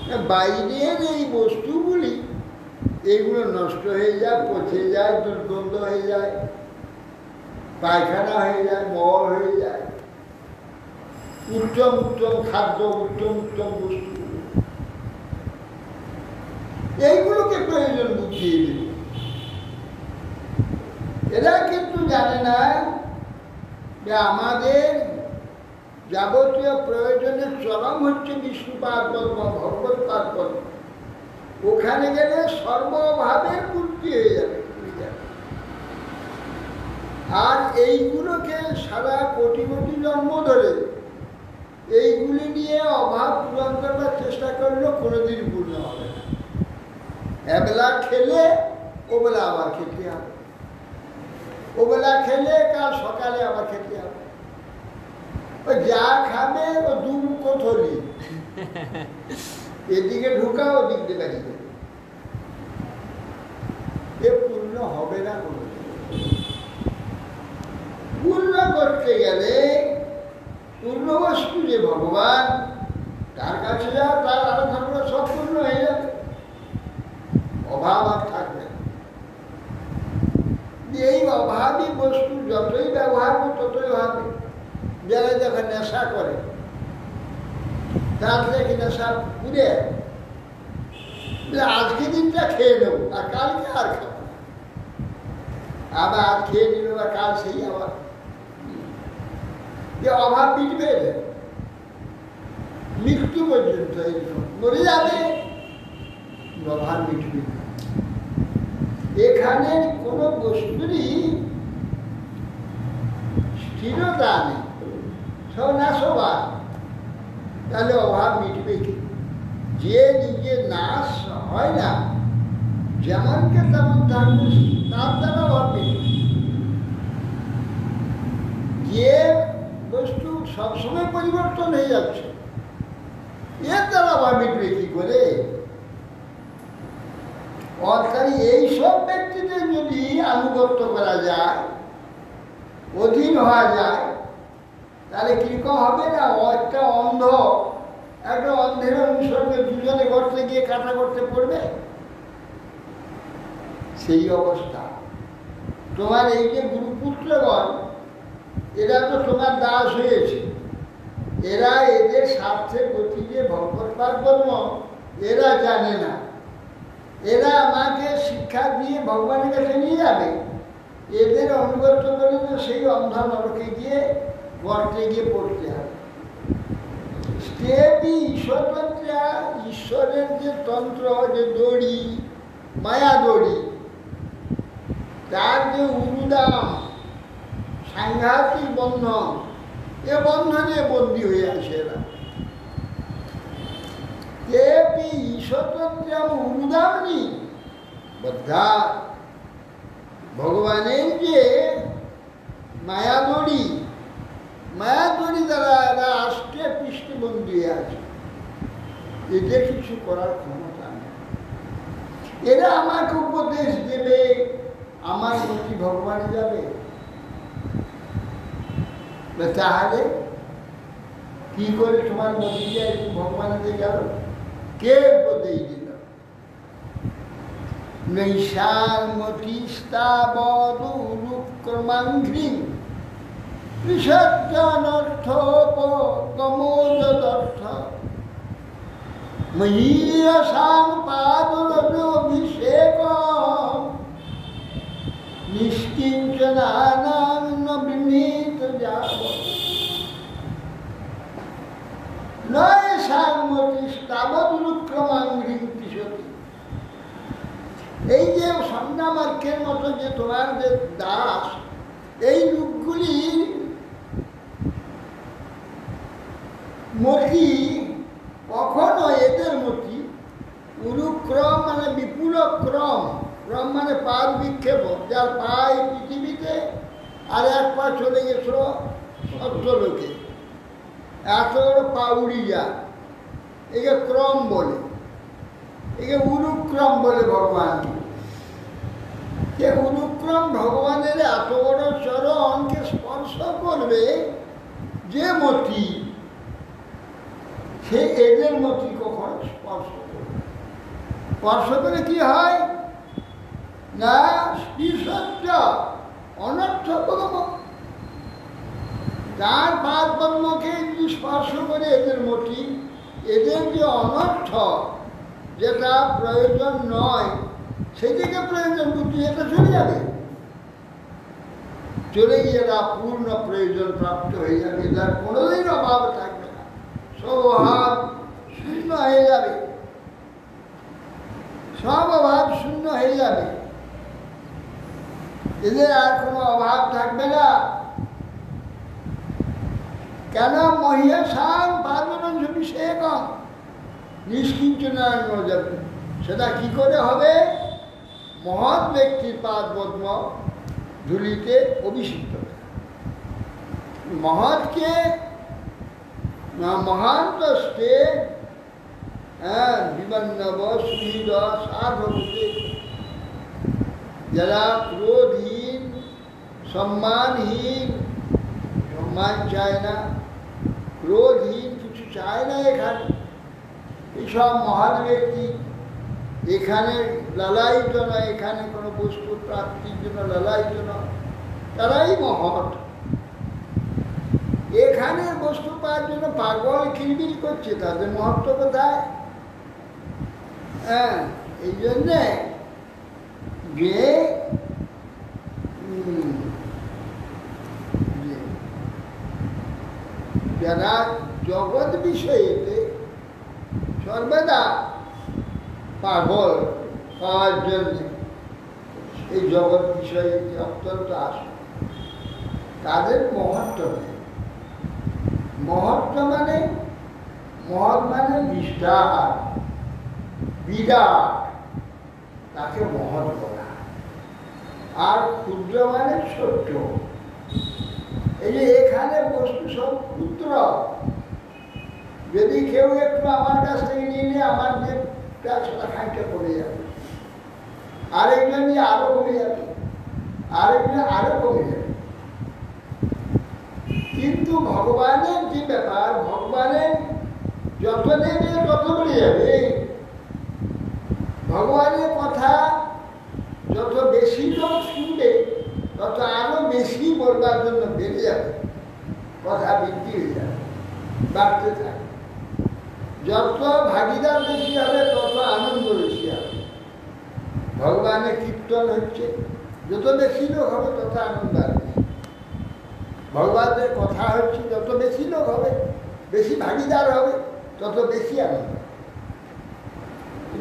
না, বাইরের এই বস্তুগুলি এইগুলো নষ্ট হয়ে যায়, পচে যায়, দুর্গন্ধ হয়ে যায়, পায়খানা হয়ে যায়, মল হয়ে যায়। উত্তম উত্তম খাদ্য, উত্তম উত্তম বস্তু এইগুলোকে প্রয়োজন বুঝিয়ে দিল। এরা কিন্তু জানে না যে আমাদের যাবতীয় প্রয়োজনের চরম হচ্ছে বিষ্ণুপাদ পদ্ম, ভগবত পাদ পদ্ম। ওখানে গেলে সর্বভাবের পূর্তি হয়ে যাবে। আর এইগুলোকে সারা কোটি কোটি জন্ম ধরে এইগুলি নিয়ে অভাব পূরণ করবার চেষ্টা করলেও কোনোদিন পূর্ণ হবে না। এবেলা খেলে ওবেলা আবার খেতে হবে, ওবেলা খেলে কাল সকালে আবার খেতে হবে। ও যা খাবে ও দুমুখ থলি, এদিকে ঢুকা ওদিক দিয়ে বেরিয়ে যাবে। এ পূর্ণ হবে না কোনো। পূর্ণ করতে গেলে পূর্ণ বস্তু যে ভগবান, তার কাছে যাও, তার আরাধনা করে সব পূর্ণ হয়ে যাবে, অভাব আর থাকবে না। এই অভাবী বস্তু যতই ব্যবহার করবে ততই হবে। যারা যখন নেশা করে তার থেকে নেশা পুড়ে আজকে দিনটা খেয়ে নেব আর কালকে আর খাবো, আবার খেয়ে নিল আর কাল সেই আবার। যে অভাব মিটবে মৃত্যু পর্যন্ত, মরে যাবে, অভাব মিটবে। এখানে কোনো বস্তুরই স্থিরতা নেই, সব নাশবান। তাহলে অভাব মিটবে কি? যে নিজে নাশ হয় না, যেমনকে তেমন থাকবে, তার দ্বারা অভাব মিটবে। যে বস্তু সবসময় পরিবর্তন হয়ে যাচ্ছে, এর দ্বারা অভাব মিটবে কি করে? অর্থাৎ এইসব ব্যক্তিদের যদি আনুগত্য করা যায়, অধীন হওয়া যায়, তাহলে কিরকম হবে না? একটা অন্ধ একটা অন্ধের অনুসরণে দুজনে করতে গিয়ে কাটা করতে পড়বে, সেই অবস্থা। তোমার এই যে গুরুপুত্রগণ, এরা তো তোমার দাস হয়েছে, এরা এদের স্বার্থের গতি যে ভগবত পাদ কর্ম এরা জানে না। এরা আমাকে শিক্ষা দিয়ে ভগবানের কাছে নিয়ে যাবে, এদের অনুগত করে তো সেই অন্ধ নরকে গিয়ে গর্তে গিয়ে পড়তে হবে। স্টেপি ঈশ্বরতন্ত্রা, ঈশ্বরের যে তন্ত্র, যে দড়ি, মায়া দড়ি, তার যে উরুদাম সাংঘাতিক বন্ধন, এ বন্ধনে বন্দী হয়ে আসে এরা। तेपि ईशतन्त्रम उदामनी बद्धा ভগবানের যে মায়াদড়ি দ্বারা এরা আষ্টে পৃষ্ঠে বন্দী আছে, এদের কিছু করার ক্ষমতা নেই। এরা আমাকে উপদেশ দেবে, আমার প্রতি ভগবানে যাবে, তাহলে কি করে তোমার মধ্যে ভগবানে গেল? কে উপদেশ দিল? নৈষান্মতিস্তাবদুরুক্রমাঘ্রিং ত্রিসজ্জনর্থোপগমোদর্থ মহীয়সাং পাদরজোভিষেকং নিষ্কিঞ্চনানাং ন বিনীত যাবৎ নৈষান্মতিস্তাবদুরুক্রমাঘ্রিং তিসতি। এই যে সন্ধ্যামার্গের মতো যে তোমার যে দাস, এই লোকগুলি মতি কখনো এদের মতি উরুক্রম মানে বিপুল ক্রম, ক্রম মানে পাদ বিক্ষেপ, যার পা এই পৃথিবীতে আর এক পা চলে গেছিল সত্যলোকে, এত বড় পা উড়ি যায়, একে ক্রম বলে, একে উরুক্রম বলে ভগবান। যে অনুক্রম ভগবানের এত বড় চরণকে স্পর্শ করবে যে মতি, সে এদের মতি কখন স্পর্শ করবে? স্পর্শ করে কি হয় না, স্পৃশস্য অনর্থপগম, যার পাদ পদ্মকে যদি স্পর্শ করে এদের মতি, এদের যে অনর্থ, যেটা প্রয়োজন নয় সেদিকে প্রয়োজন বুদ্ধি, এটা চলে যাবে, চলে গিয়ে এরা পূর্ণ প্রয়োজন প্রাপ্ত হয়ে যাবে, তার কোনোদিন অভাব থাকবে না, সব অভাব শূন্য হয়ে যাবে, সব অভাব শূন্য হয়ে যাবে, এদের আর কোনো অভাব থাকবে না। কেন? মহিষাং পাদন অভিষেকং নিষ্কিঞ্চনায় যাবে। সেটা কি করে হবে? মহৎ ব্যক্তির পাদ পদ্ম ধুলিতে অভিষিক্ত। মহৎকে মহান্তস্তে বিবন্নব সুহৃদ সাধবতে, যারা ক্রোধহীন, সম্মানহীন, সম্মান চায় না, ক্রোধহীন, কিছু চায় না, এখানে এইসব মহান ব্যক্তি এখানে লালায়িত নয়, এখানে কোনো বস্তু প্রাপ্তির জন্য লালায়িত নয়, তারাই মহৎ। এখানে বস্তু পাওয়ার জন্য পাগল কিলবিল করছে, তাদের মহত্ব কোথায়? হ্যাঁ, এই জন্যে যে যারা জগৎ বিষয়েতে সর্বদা পাগল পাওয়ার জন্যে, এই জগৎ বিষয়ে অত্যন্ত আসে, তাদের মহত্ব নেই। মহত্ব মানে, মহৎ মানে বিস্তার, বিরাট, তাকে মহৎ বলা। আর ক্ষুদ্র মানে ছোট্ট। এই যে এখানে বস্তু সব ক্ষুদ্র, যদি কেউ একটু আমার কাছ থেকে নিয়ে নিয়ে আমার যে সেটা খাইতে পড়ে যাবে, আরেকজন নিয়ে আরো কমে যাবে, আরেকজন আরো কমে যাবে। কিন্তু ভগবানের যে ব্যাপার, ভগবানের যত নেবে তত বেড়ে যাবে। ভগবানের কথা যত বেশি লোক শুনবে তত আরো বেশি বলবার জন্য বেড়ে যাবে, কথা বৃদ্ধি হয়ে যাবে, বাড়তে থাকে। যত ভাগিদার বেশি হবে তত আনন্দ বেশি হবে। ভগবানের কীর্তন হচ্ছে, যত বেশি লোক হবে তত আনন্দ আসবে। ভগবানের কথা হচ্ছে, যত বেশি লোক হবে, বেশি ভাগিদার হবে, তত বেশি আনন্দ।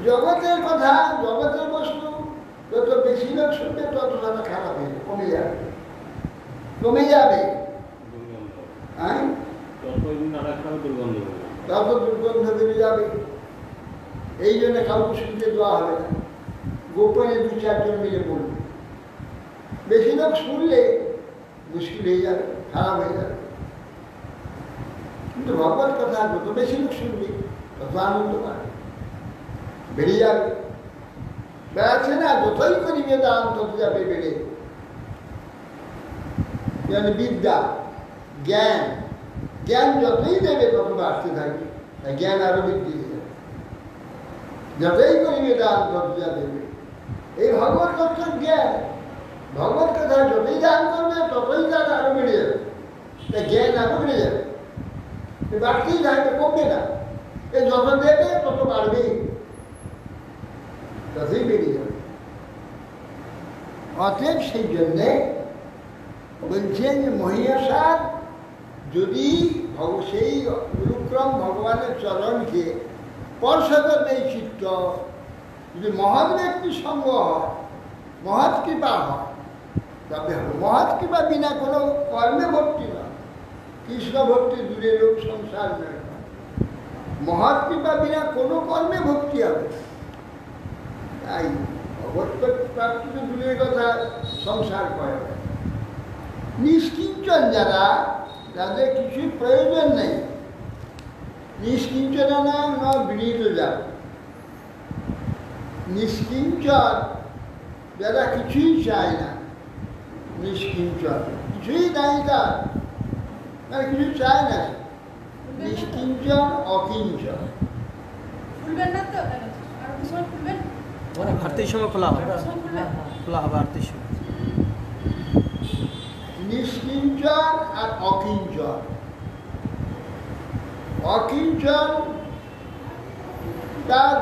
জগতের কথা, জগতের বস্তু যত বেশি লোক শুনবে তত তারা খারাপ হয়ে যাবে, কমে যাবে, কমে যাবে। হ্যাঁ, তত দুর্গন্ধ বেড়ে যাবে। এই জন্য কাউকে শুনতে দেওয়া হবে না, গোপনে 2-4 জন মিলে বলবে। বেশি লোক শুনলে মুশকিল হয়ে যাবে, খারাপ হয়ে যাবে। কিন্তু ভগবত কথা যত বেশি লোক শুনবে তত আনন্দ পাবে, বেড়ে যাবে। বেড়াচ্ছে না, যতই করিবে দান তত যাবে বেড়ে। যেন বিদ্যা, জ্ঞান, জ্ঞান যতই দেবে তত বাড়তে থাকবে, তাই জ্ঞান আরো বৃদ্ধি হয়ে যাবে। যতই করিবে দান তত যাবে। এই ভগবত তত্ত্বের জ্ঞান, ভগবত কথা যতই দান করবে ততই দান আরো বেড়ে যাবে, তাই জ্ঞান আরো বেড়ে যাবে, বাড়তেই থাকবে, কমবে না। এ যত দেবে তত বাড়বেই, ততই বেড়ে যাবে। অতএব সেই জন্যে বলছেন যে মহিষার যদি সেই গুরুক্রম ভগবানের চরণকে স্পর্শ করবে এই চিত্ত, যদি মহৎ ব্যক্তির সঙ্গ হয়, মহৎ কৃপা হয়, তবে হবে। মহৎ কৃপা বিনা কোনো কর্মে ভক্তি নয়, কৃষ্ণ ভক্তি দূরে লোক সংসার নয়। মহৎ কৃপা বিনা কোনো কর্মে ভক্তি হবে। তাই ভগবত প্রাপ্তি তো দূরের কথা, সংসার করে নিষ্কিঞ্চন যারা, যাদের কিছু প্রয়োজন নেই, নিষ্কিঞ্চন নাম ন বিনীত যা, নিষ্কিঞ্চন যারা কিছুই চায় না, নিষ্কিঞ্চন কিছুই নাই তার, মানে কিছু চায় না, নিষ্কিঞ্চন অকিঞ্চন। আরতির সময় খোলা হবে, খোলা হবে আরতির সময়। নিষ্কিঞ্চন আর অকিঞ্চন। অকিঞ্চন তার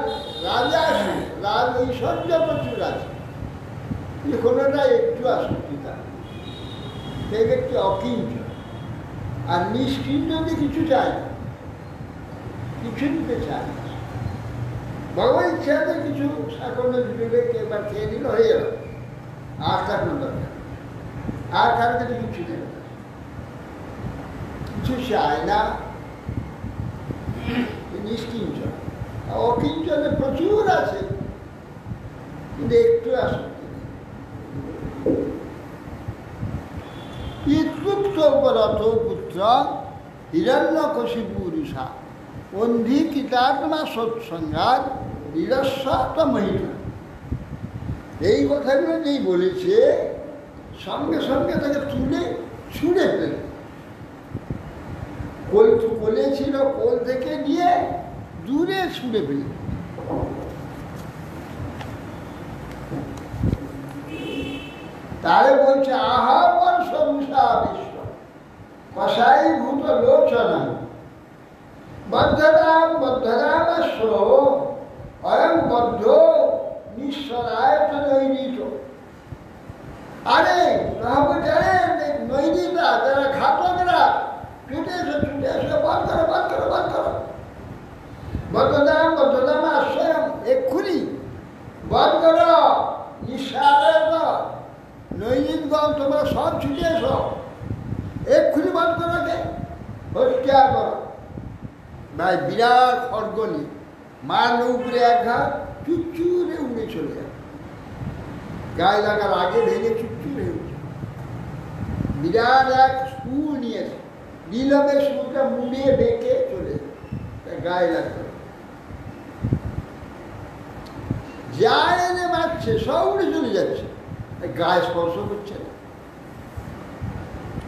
রাজা আছে, রাজ ঐশ্বর্য প্রচুর আছে, কোনোটা একটু আসক্তি তার, সেই ব্যক্তি অকিঞ্চন। আর নিষ্কিঞ্চন কিছু চায় না, কিছু দিতে চায় না, ভগবান ইচ্ছাতে কিছু সাকল্য দিলে একবার খেয়ে নিল, হয়ে গেল, আর তার কোনো দরকার, আর কারো কাছে কিছু দেবে না, কিছু চায় না, নিষ্কিঞ্চন। অকিঞ্চনে প্রচুর আছে, কিন্তু একটু আসক্তি নেই। পিতৃত্ব পরথ পুত্র হিরণ্যকশিপুরুষা বন্ধি কৃতাত্মা সৎসঙ্গার নিরস্বাত মহিলা। এই কথাগুলো যেই বলেছে, সঙ্গে সঙ্গে তাকে তুলে ছুঁড়ে ফেলে, কোলে ছিল, কোল থেকে নিয়ে দূরে ছুঁড়ে ফেলে। তারে বলছে আহা বর্ষ মুষা বিশ্ব কষাই ভূত লোচনা বদ্ধরাম বদ্ধরামস্ব অয়ং বদ্ধ নিঃস্বরায়ত নৈরিত। আরে নৈরিতা যারা ঘাতকরা, ছুটে এসো, ছুটে এসো, বন্ধ করো, বন্ধ করো, বন্ধ করো। বদ্ধরাম বদ্ধরামাস্ব, এক্ষুনি বন্ধ করো, নিঃস্বারায়ত নৈরিতগণ, তোমরা সব ছুটে এসো, এক্ষুনি বন্ধ করো, হত্যা করো। ভাই বিরাট খড়গনি মারল উপরে এক ঘাট, চুচুরে উড়ে চলে যায়, গায়ে লাগার আগে ভেঙে চুচুরে উঠে। বিরাট এক সুর নিয়েছে, নীলমে সুরটা মুড়িয়ে বেঁকে চলে যায়, গায়ে লাগবে। যা এনে মারছে সব উড়ে চলে যাচ্ছে, গায়ে স্পর্শ করছে না।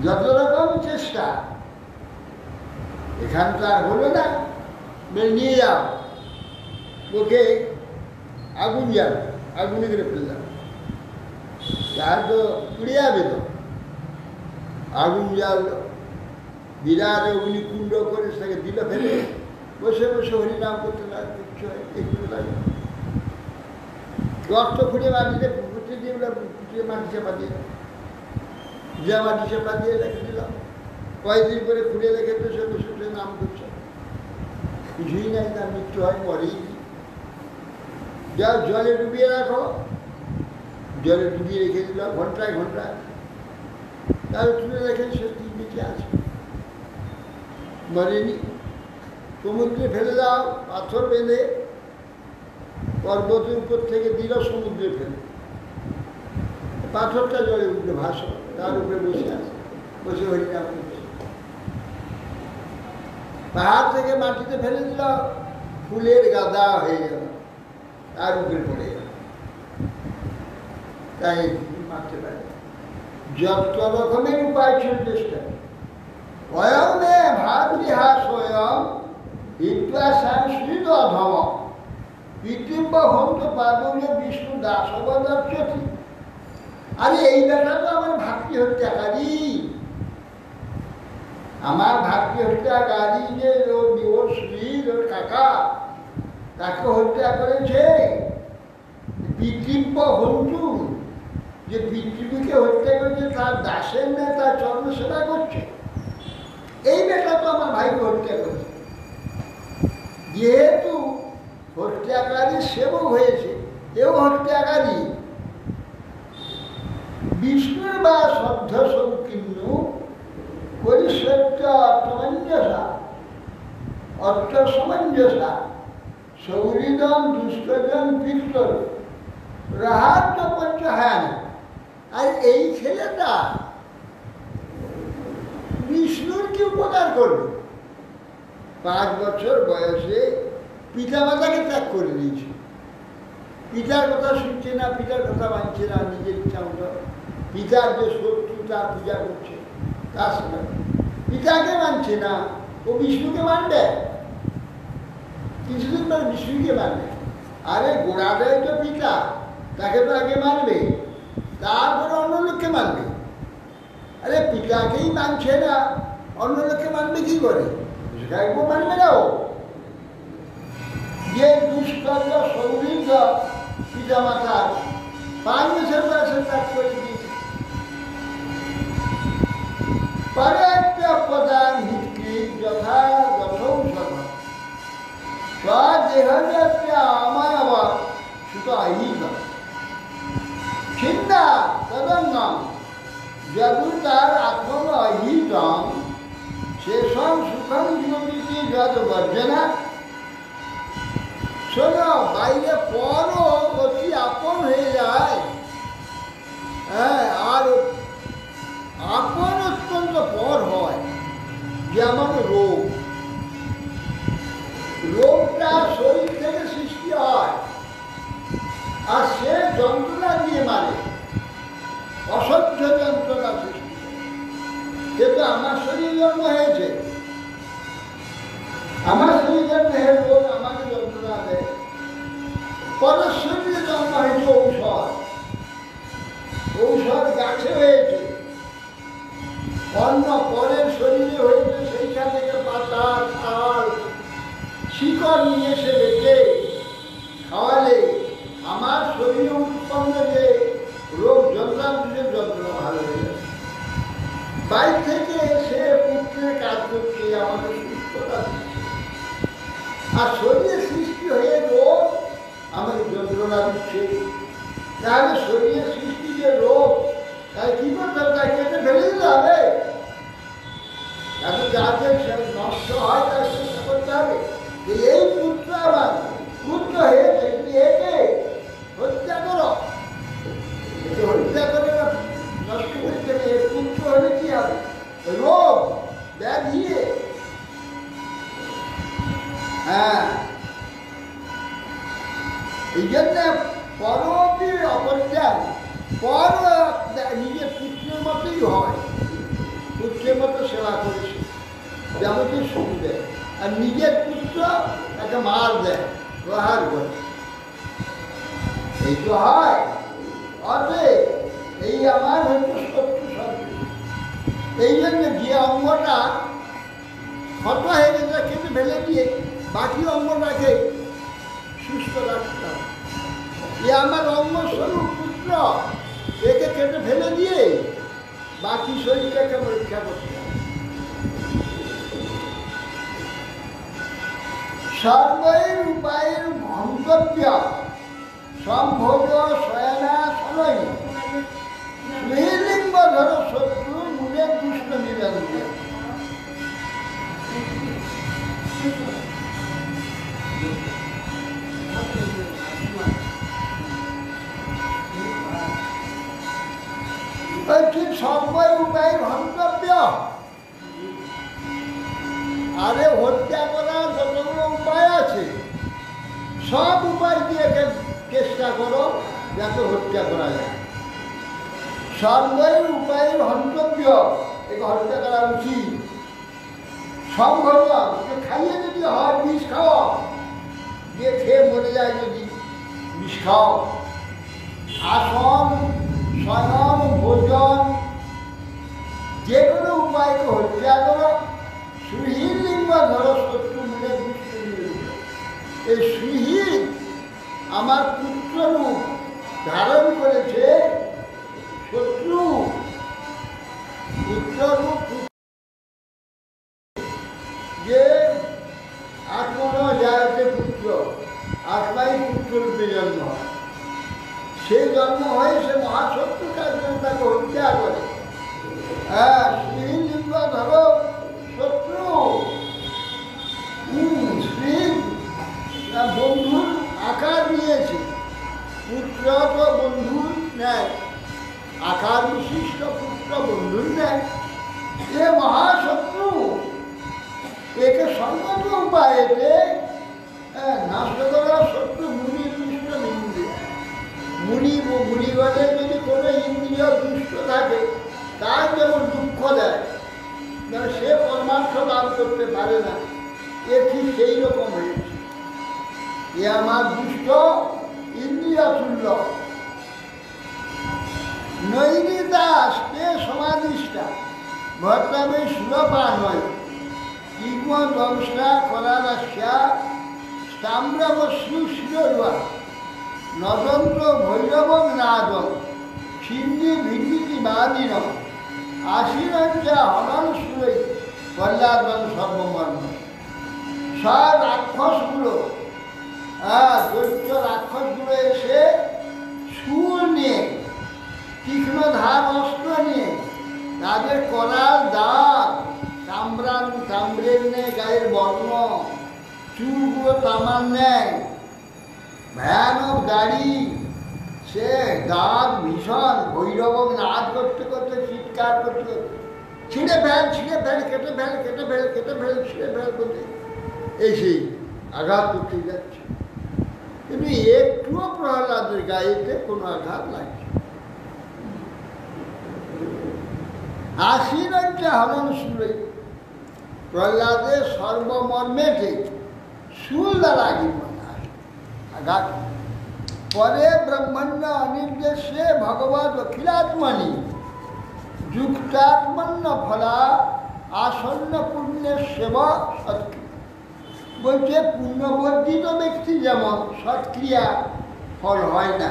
যত রকম চেষ্টা, এখান তো আর হলো না, নিয়ে যাও, ওকে আগুন যাবে, আগুনে করে ফেলে যাবে, তার তো পুড়ে যাবে, তো আগুন জ্বাললো, বিরাট অগ্নিকুণ্ড করে সেটাকে দিল ফেলে, বসে বসে হরিনাম করতে লাগে, কিচ্ছু হয় একটু লাগে, রক্ত ফুটে মাটিতে ফুটে দিয়ে ফুটিয়ে মাটি চাপা দিয়ে, যে মাটি চাপা দিয়ে রেখে দিলাম, কয়েকদিন করে খুলে রেখে বসে বসে বসে নাম করছে, কিছুই নাই, তার মৃত্যু হয়, মরেই। যা জলে ডুবিয়ে রাখো, জলে ডুবিয়ে রেখে দিলাম ঘন্টায় ঘন্টায়, তাহলে তুলে রেখে সে তিন বেঁচে আছে, মরেনি। সমুদ্রে ফেলে দাও, পাথর বেঁধে পর্বতের উপর থেকে দিল সমুদ্রে ফেলে, পাথরটা জলে উঠলো ভাসো, তার উপরে বসে আছে, বসে হরিনাম করছে। পাহাড় থেকে মাটিতে ফেলে দিল, ফুলের গাদা হয়ে গেল, তার উপরে পড়ে গেল, তাই মারতে পারে। যত রকমের উপায় ছিল চেষ্টা, অয়ং মে ভাতৃহা স্বয়ং হিত্বা সংস্কৃত অধম পিতৃব্য হন্ত পাবনে বিষ্ণু দাস অবদর্শতি। আরে এই বেটা তো আমার ভাতৃ হত্যাকারী, আমার ভাতৃ হত্যাকারী যে ওর স্ত্রী, ওর কাকা, তাকে হত্যা করেছে। পিতৃব্য হন্তু, যে পিতৃকে হত্যা করেছে তার দাসের মেয়ে তার চরণ সেবা করছে, এই বেটা তো আমার ভাইকে হত্যা করেছে। যেহেতু হত্যাকারী সেবক হয়েছে, এও হত্যাকারী। বিষ্ণুর বা শ্রদ্ধ সংকীর্ণ পরিসত্য অর্থমঞ্জসা, অর্থ সমঞ্জসা, সৌহৃদম দুষ্টজন পিত্তর রাহাত্ম পঞ্চহান। আর এই ছেলেটা বিষ্ণুর কি উপকার করবে? 5 বছর বয়সে পিতামাতাকে ত্যাগ করে দিয়েছে, পিতার কথা শুনছে না, পিতার কথা মানছে না, নিজের ইচ্ছা মতো পিতার যে শত্রু তার পূজা করছে, তার সঙ্গে পিতাকে মানছে না, ও বিষ্ণুকে মানবে, কিছুদিন পরে বিষ্ণুকে মানবে। আরে গোড়াটাই তো পিতা, তাকে তো আগে মানবে, তারপরে অন্য লোককে মানবে। আরে পিতাকেই মানছে না, অন্য লোককে মানবে কি করে? একবার মানবে না। ও যে দুষ্কর্ম সৌহৃদ পিতা মাতার 5 বছর বয়সে ত্যাগ করে দিয়েছে। পরাজ্য প্রদান হিতকৃত যথা যথৌষধ স্বদেহযত্র আমায়ব সুত আহিত ছিন্না তদঙ্গম যদুতার আত্মন অহিতম শেষম সুখম জীবনীতি যদ বর্জনা। শোনো, বাইরে পরও অতি আপন হয়ে যায়, হ্যাঁ, আর আপন অত্যন্ত পর হয়। যেমন রোগ, রোগটা শরীর থেকে সৃষ্টি হয়, আর সে যন্ত্রণা দিয়ে মারে, অসহ্য যন্ত্রণা সৃষ্টি। কিন্তু আমার শরীর জন্ম হয়েছে, আমার শরীর জন্ম হয়ে রোগ আমাকে যন্ত্রণা দেয়। পরের শরীরে জন্ম হয়েছে ঔষধ, ঔষধ গাছে হয়েছে, অন্য পরের শরীরে হয়েছে, সেইখান থেকে পাতা ছাল শিকড় নিয়ে এসে রেখে খাওয়ালে আমার শরীরে উৎপন্ন যে রোগ যন্ত্রণা ভালো হয়ে যাবে। বাইরে থেকে এসে পুত্রের কাজ করছে, আমাদের সুস্থতা দিচ্ছে, আর শরীরে সৃষ্টি হয়ে রোগ আমাদের যন্ত্রণা দিচ্ছে। তাহলে শরীরের সৃষ্টি যে রোগ, তাই কি করতে হবে? তাই কেটে ফেলে দিতে হবে। তাতে যাতে নষ্ট হয় তার চেষ্টা করতে হবে। এই পুত্র আমার পুত্র হয়েছে, একে হত্যা করো, একে হত্যা করে না নষ্ট করতে হবে। এর পুত্র হলে কি হবে? রোগ ব্যাধি। হ্যাঁ, এই জন্য পরবর্তী অপর্যায় পর নিজের পুত্রের মতোই হয়, পুত্রের মতো সেবা করেছে, যেমন সুখ দেয়। আর নিজের পুত্র তাকে মার দেয়, প্রহার করে, এই তো হয়। অতএব এই আমার হচ্ছে শত্রু শত্রু। এই জন্য যে অঙ্গটা ক্ষত হয়ে গেছে কেটে ফেলে দিয়ে বাকি অঙ্গটাকে সুস্থ রাখতে হবে। এ আমার অঙ্গস্বরূপ পুত্র, একে কেটে ফেলে দিয়ে বাকি শরীরটাকে পরীক্ষা করতে হবে। সর্বের উপায়ের মন্তব্য সম্ভোগ শয়না শনয় স্ত্রীলিঙ্গ ধর শত্রু মূলে দুষ্ট নিরঞ্জন। বলছি সর্বই উপায় ভন্তব্য। আরে হত্যা করার যতগুলো উপায় আছে সব উপায় দিয়ে চেষ্টা করো যাতে হত্যা করা যায়। সর্বই উপায় ভন্তব্য, একে হত্যা করা উচিত। সম্ভব খাইয়ে যদি হয় বিষ খাওয়া, দিয়ে খেয়ে মরে যায় যদি বিষ খাও। আসন, শয়ন, ভোজন যে কোনো উপায়কে হত্যা করো। সুহীন লিঙ্গ ধরো, শত্রু মিলে দুষ্ট মিলে। এই সুহীন আমার পুত্ররূপ ধারণ করেছে, শত্রু পুত্ররূপ যে আত্মন জায়গাতে পুত্র, আত্মাই পুত্ররূপে জন্ম হয়। সেই জন্ম হয়ে সে মহাশত্রু কাজ করে তাকে হত্যা করে। হ্যাঁ, শ্রীলিঙ্গ ধরো শত্রু। শ্রী বন্ধুর আকার নিয়েছে, পুত্র তো বন্ধুর নেয়, আকার বিশিষ্ট পুত্র বন্ধুর নেয়। এ মহাশত্রু, একে সর্বত উপায়েতে নাষ্ট করা শত্রু মুনির দুষ্ট ইন্দ্রিয়। মুনিগণের যদি কোনো ইন্দ্রিয় দুষ্ট থাকে তার যেমন দুঃখ দেয়, সে পরমার্থ লাভ করতে পারে না, এ ঠিক সেই রকম হয়েছে। এ আমার দুষ্ট ইন্দ্রিয় তুল্য। নৈরি দাস কে সমাধিষ্ঠা ভর্তাবে সুরপা নয়। ইগ্ম দংশা করারাস্যা তাম্রবশ্রু শিরোয়া নদন্ত্র ভৈরব নাদম সিন্ধি ভিন্দিতি বাদিন আশীরঞ্চা হনন সুরই কল্যাণ সর্বমর্ম। সব রাক্ষসগুলো, দৈত্য রাক্ষসগুলো এসে সুর নিয়ে, তীক্ষ্ণ ধার অস্ত্র নিয়ে, তাদের করাল দাঁত, তাম্রের নেয় গায়ের বর্ণ, চুলগুলো তামার নেয়, ভয়ানক দাড়ি, সে দাঁত ভীষণ ভৈরব নাচ করতে করতে, চিৎকার করতে করতে, ছিঁড়ে ফেল, কেটে ফেল, ছিঁড়ে ফেল করতে এই সেই আঘাত করতে যাচ্ছে। কিন্তু একটুও প্রহ্লাদের গায়েতে কোনো আঘাত লাগছে। আশীরঞ্চা হনন সুরই, প্রহ্লাদের সর্বমর্মেতে সুর দ্বারা আঘাত। পরে ব্রহ্মণ্য অনির্দেশে ভগবত অখিলাত্মনি যুক্তাত্মন্য ফলা আসন্ন পুণ্যের সেবা সৎক্রিয়া। বলছে পুণ্যবর্জিত ব্যক্তি যেমন সৎক্রিয়া ফল হয় না,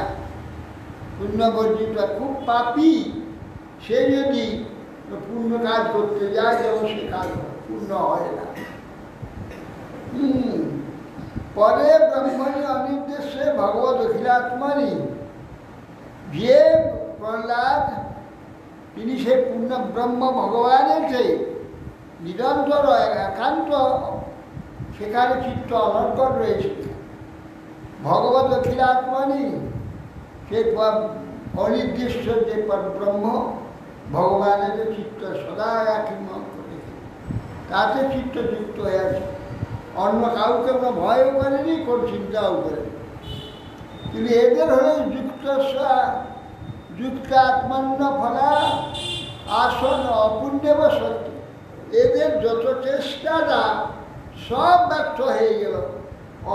পুণ্যবর্জিত খুব পাপী সে যদি পূর্ণ কাজ করতে যায় যেমন সে কাজ পূর্ণ হয় না। পরে ব্রহ্মণী অনির্দেশে ভগবত অখিলাত্মনি, যে প্রহ্লাদ তিনি সে পূর্ণ ব্রহ্ম ভগবানের সেই নিরন্তর একান্ত, সেখানে চিত্ত অনর্গল রয়েছে। ভগবত অখিলাত্মনি সে অনির্দিষ্ট যে ব্রহ্ম ভগবানের চিত্ত সদা একই মন করে, তাতে চিত্তযুক্ত হয়ে আছে। অন্য কাউকে আমরা ভয়ও করেনি, কোন চিন্তাও করেনি। কিন্তু এদের হলে যুক্তাত্মন্য ফলা আসন অপুণ্যব সত্য। এদের যত চেষ্টাটা সব ব্যর্থ হয়ে গেল।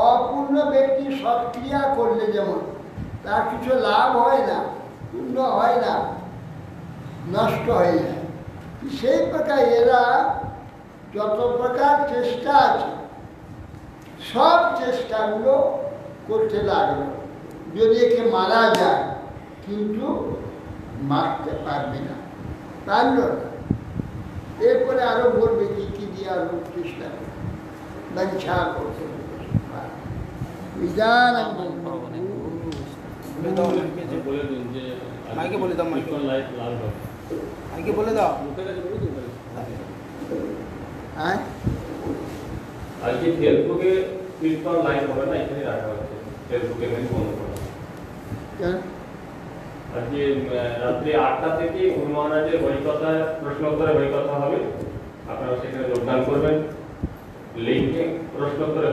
অপূর্ণ ব্যক্তি সৎক্রিয়া করলে যেমন তার কিছু লাভ হয় না, পূর্ণ হয় না, নষ্ট হয়ে যায়। সেই প্রকার এরা যত প্রকার চেষ্টা আছে সব চেষ্টাগুলো করতে লাগলো, যদি একে মারা যায়, কিন্তু মারতে পারবে না, পারল না। এরপরে আরো বলবে কি কি দিয়ে আরো চেষ্টা করবে, বাঞ্ছা করতে বিধান মাইকে বলে দাও, মাইকে বলে দাও। হ্যাঁ, আজকে ফেসবুকে কীর্তন লাইভ হবে না, এখানে রাখা হচ্ছে। ফেসবুকে মেন বন্ধ করা। আজকে রাত্রি 8টা থেকে গুরু মহারাজের হরিকথা প্রশ্নোত্তরে হরিকথা হবে। আপনারা সেখানে যোগদান করবেন। লিঙ্কে প্রশ্নোত্তরে